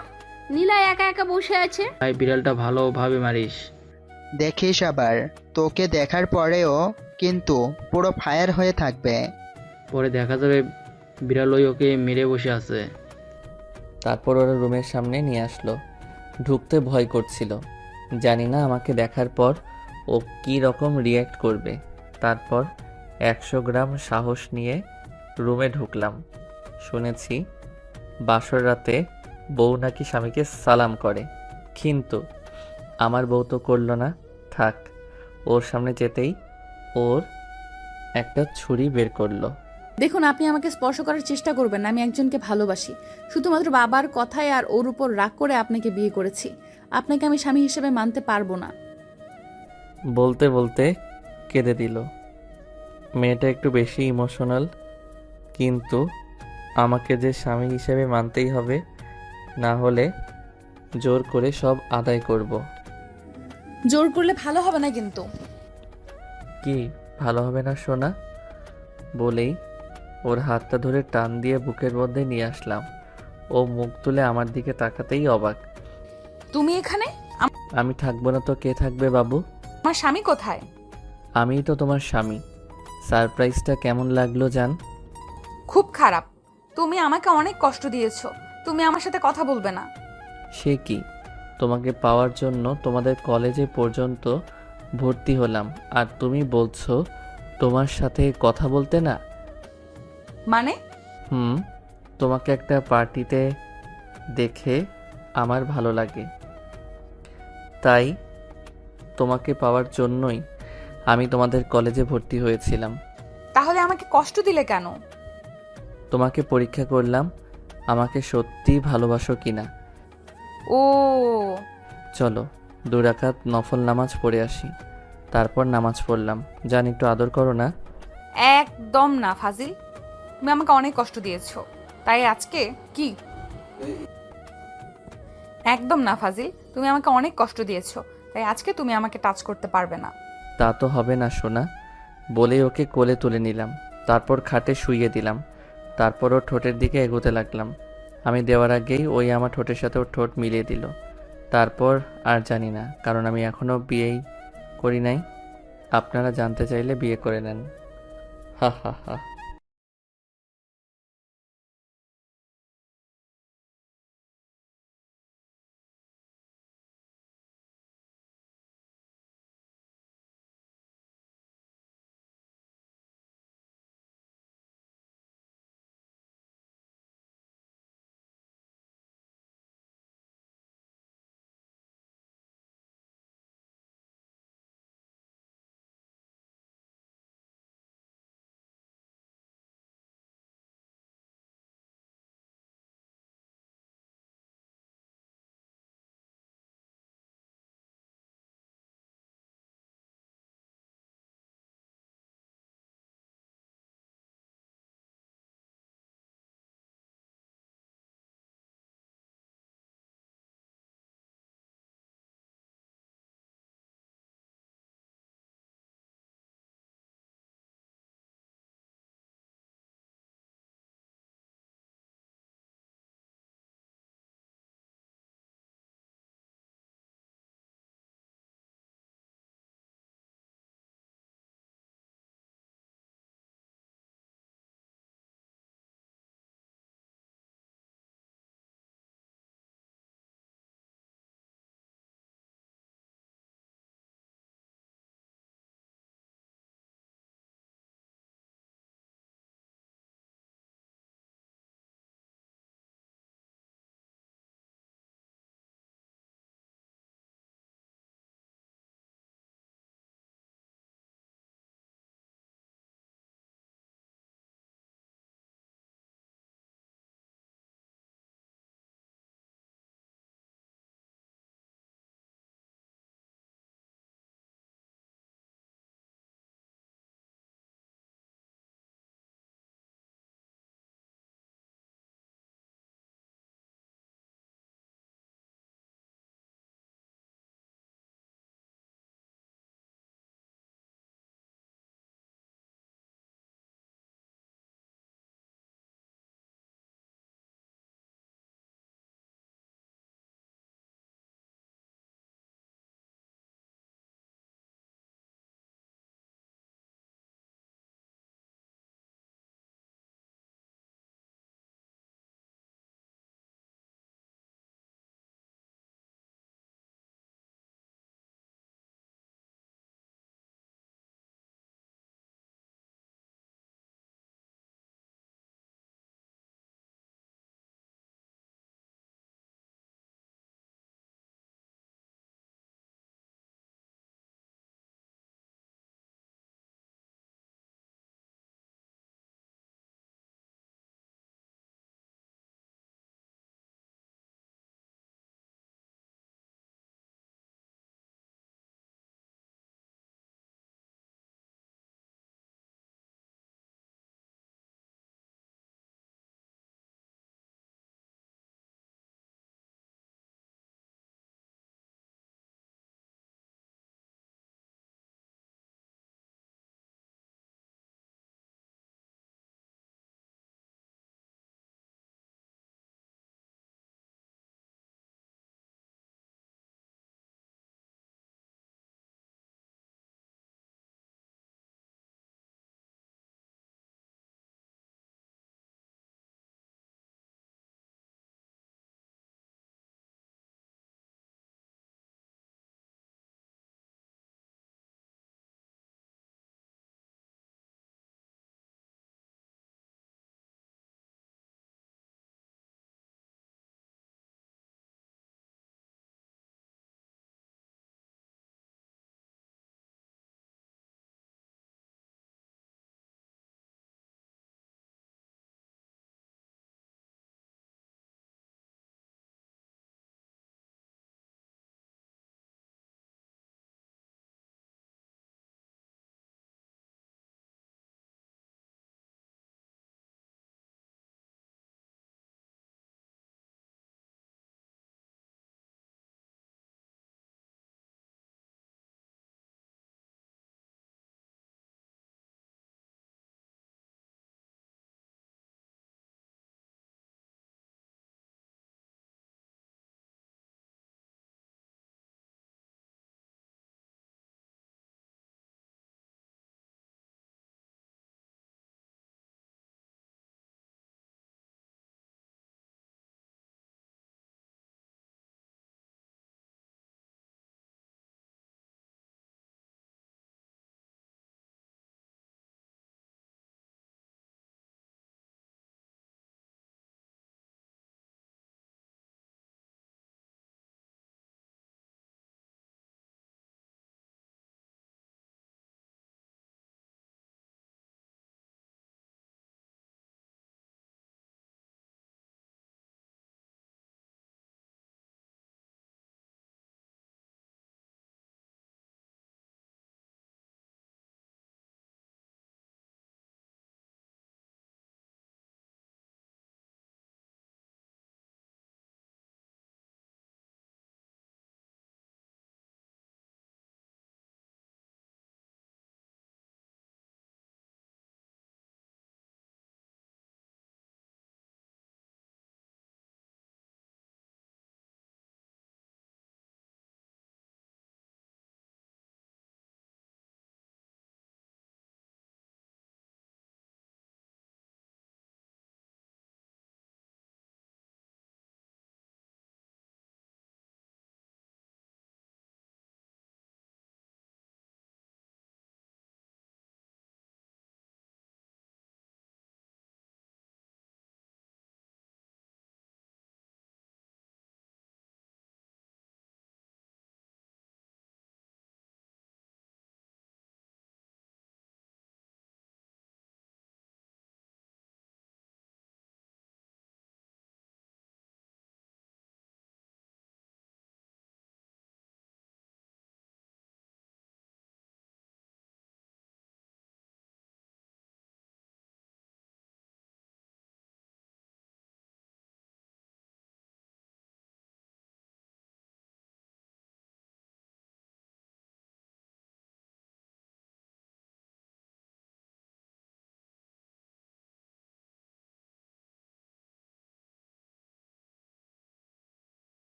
নীলা একা একা বসে আছে। ভাই, বিড়ালটা ভালোভাবে মারিস। দেখিস আবার, তোকে দেখার পরেও কিন্তু পুরো ফায়ার হয়ে থাকবে। পরে দেখা যাবে বিড়ালই ওকে মেরে বসে আছে। তারপর ওরা রুমের সামনে নিয়ে আসলো। ঢুকতে ভয় করছিল। জানি না আমাকে দেখার পর ও কী রকম রিয়্যাক্ট করবে। তারপর 100 গ্রাম সাহস নিয়ে রুমে ঢুকলাম। শুনেছি বাসর রাতে বউ নাকি স্বামীকে সালাম করে, কিন্তু আমার বউ তো করলো না। থাক, ওর সামনে যেতেই ওর একটা ছুরি বের করলো। দেখুন, আপনি আমাকে স্পর্শ করার চেষ্টা করবেন না। আমি একজনকে ভালোবাসি। শুধুমাত্র বাবার কথায় আর ওর উপর রাগ করে আপনাকে বিয়ে করেছি। আপনাকে আমি স্বামী হিসেবে মানতে পারবো না। বলতে বলতে কেঁদে দিল। মেয়েটা একটু বেশি ইমোশনাল, কিন্তু আমাকে যে স্বামী হিসেবে মানতেই হবে, না হলে জোর করে সব আদায় করব। জোর করলে ভালো হবে না কিন্তু। কি ভালো হবে না সোনা? বলেই ওর হাতটা ধরে টান দিয়ে বুকের মধ্যে নিয়ে আসলাম। ও মুখ তুলে আমার দিকে তাকাতেই অবাক। তুমি এখানে? আমি থাকবো না তো কে থাকবে বাবু? আমার স্বামী কোথায়? আমিই তো তোমার স্বামী। সারপ্রাইজটা কেমন লাগলো জান? খুব খারাপ। তুমি আমাকে অনেক কষ্ট দিয়েছো। তুমি আমার সাথে কথা বলবে না। সে কি, তোমাকে পাওয়ার জন্য তোমাদের কলেজে পর্যন্ত ভর্তি হলাম, আর তুমি বলছো তোমার সাথে কথা বলতে না? মানে? তোমাকে একটা পার্টিতে দেখে আমার ভালো লাগে, তাই তোমাকে পাওয়ার জন্যই আমি তোমাদের কলেজে ভর্তি হয়েছিলাম। তাহলে আমাকে কষ্ট দিলে কেন? তোমাকে পরীক্ষা করলাম আমাকে সত্যি ভালোবাসো কিনা। ও, চলো 2 রাকাত নফল নামাজ পড়ে আসি। তারপর নামাজ পড়লাম। জান, একটু আদর করো না। একদম না ফাজিল। তুমি আমাকে অনেক কষ্ট দিয়েছো, তাই আজকে কি? একদম না ফাজিল, তুমি আমাকে অনেক কষ্ট দিয়েছো, তাই আজকে তুমি আমাকে টাচ করতে পারবে না। তা তো হবে না সোনা। বলেই ওকে কোলে তুলে নিলাম, তারপর খাটে শুইয়ে দিলাম, তারপর ওর ঠোঁটের দিকে এগোতে লাগলাম। আমি দেওয়ার আগেই ওই আমার ঠোঁটের সাথে ওর ঠোঁট মিলিয়ে দিল। তারপর আর জানি না, কারণ আমি এখনও বিয়েই করি নাই। আপনারা জানতে চাইলে বিয়ে করে নেন। হা হা হা।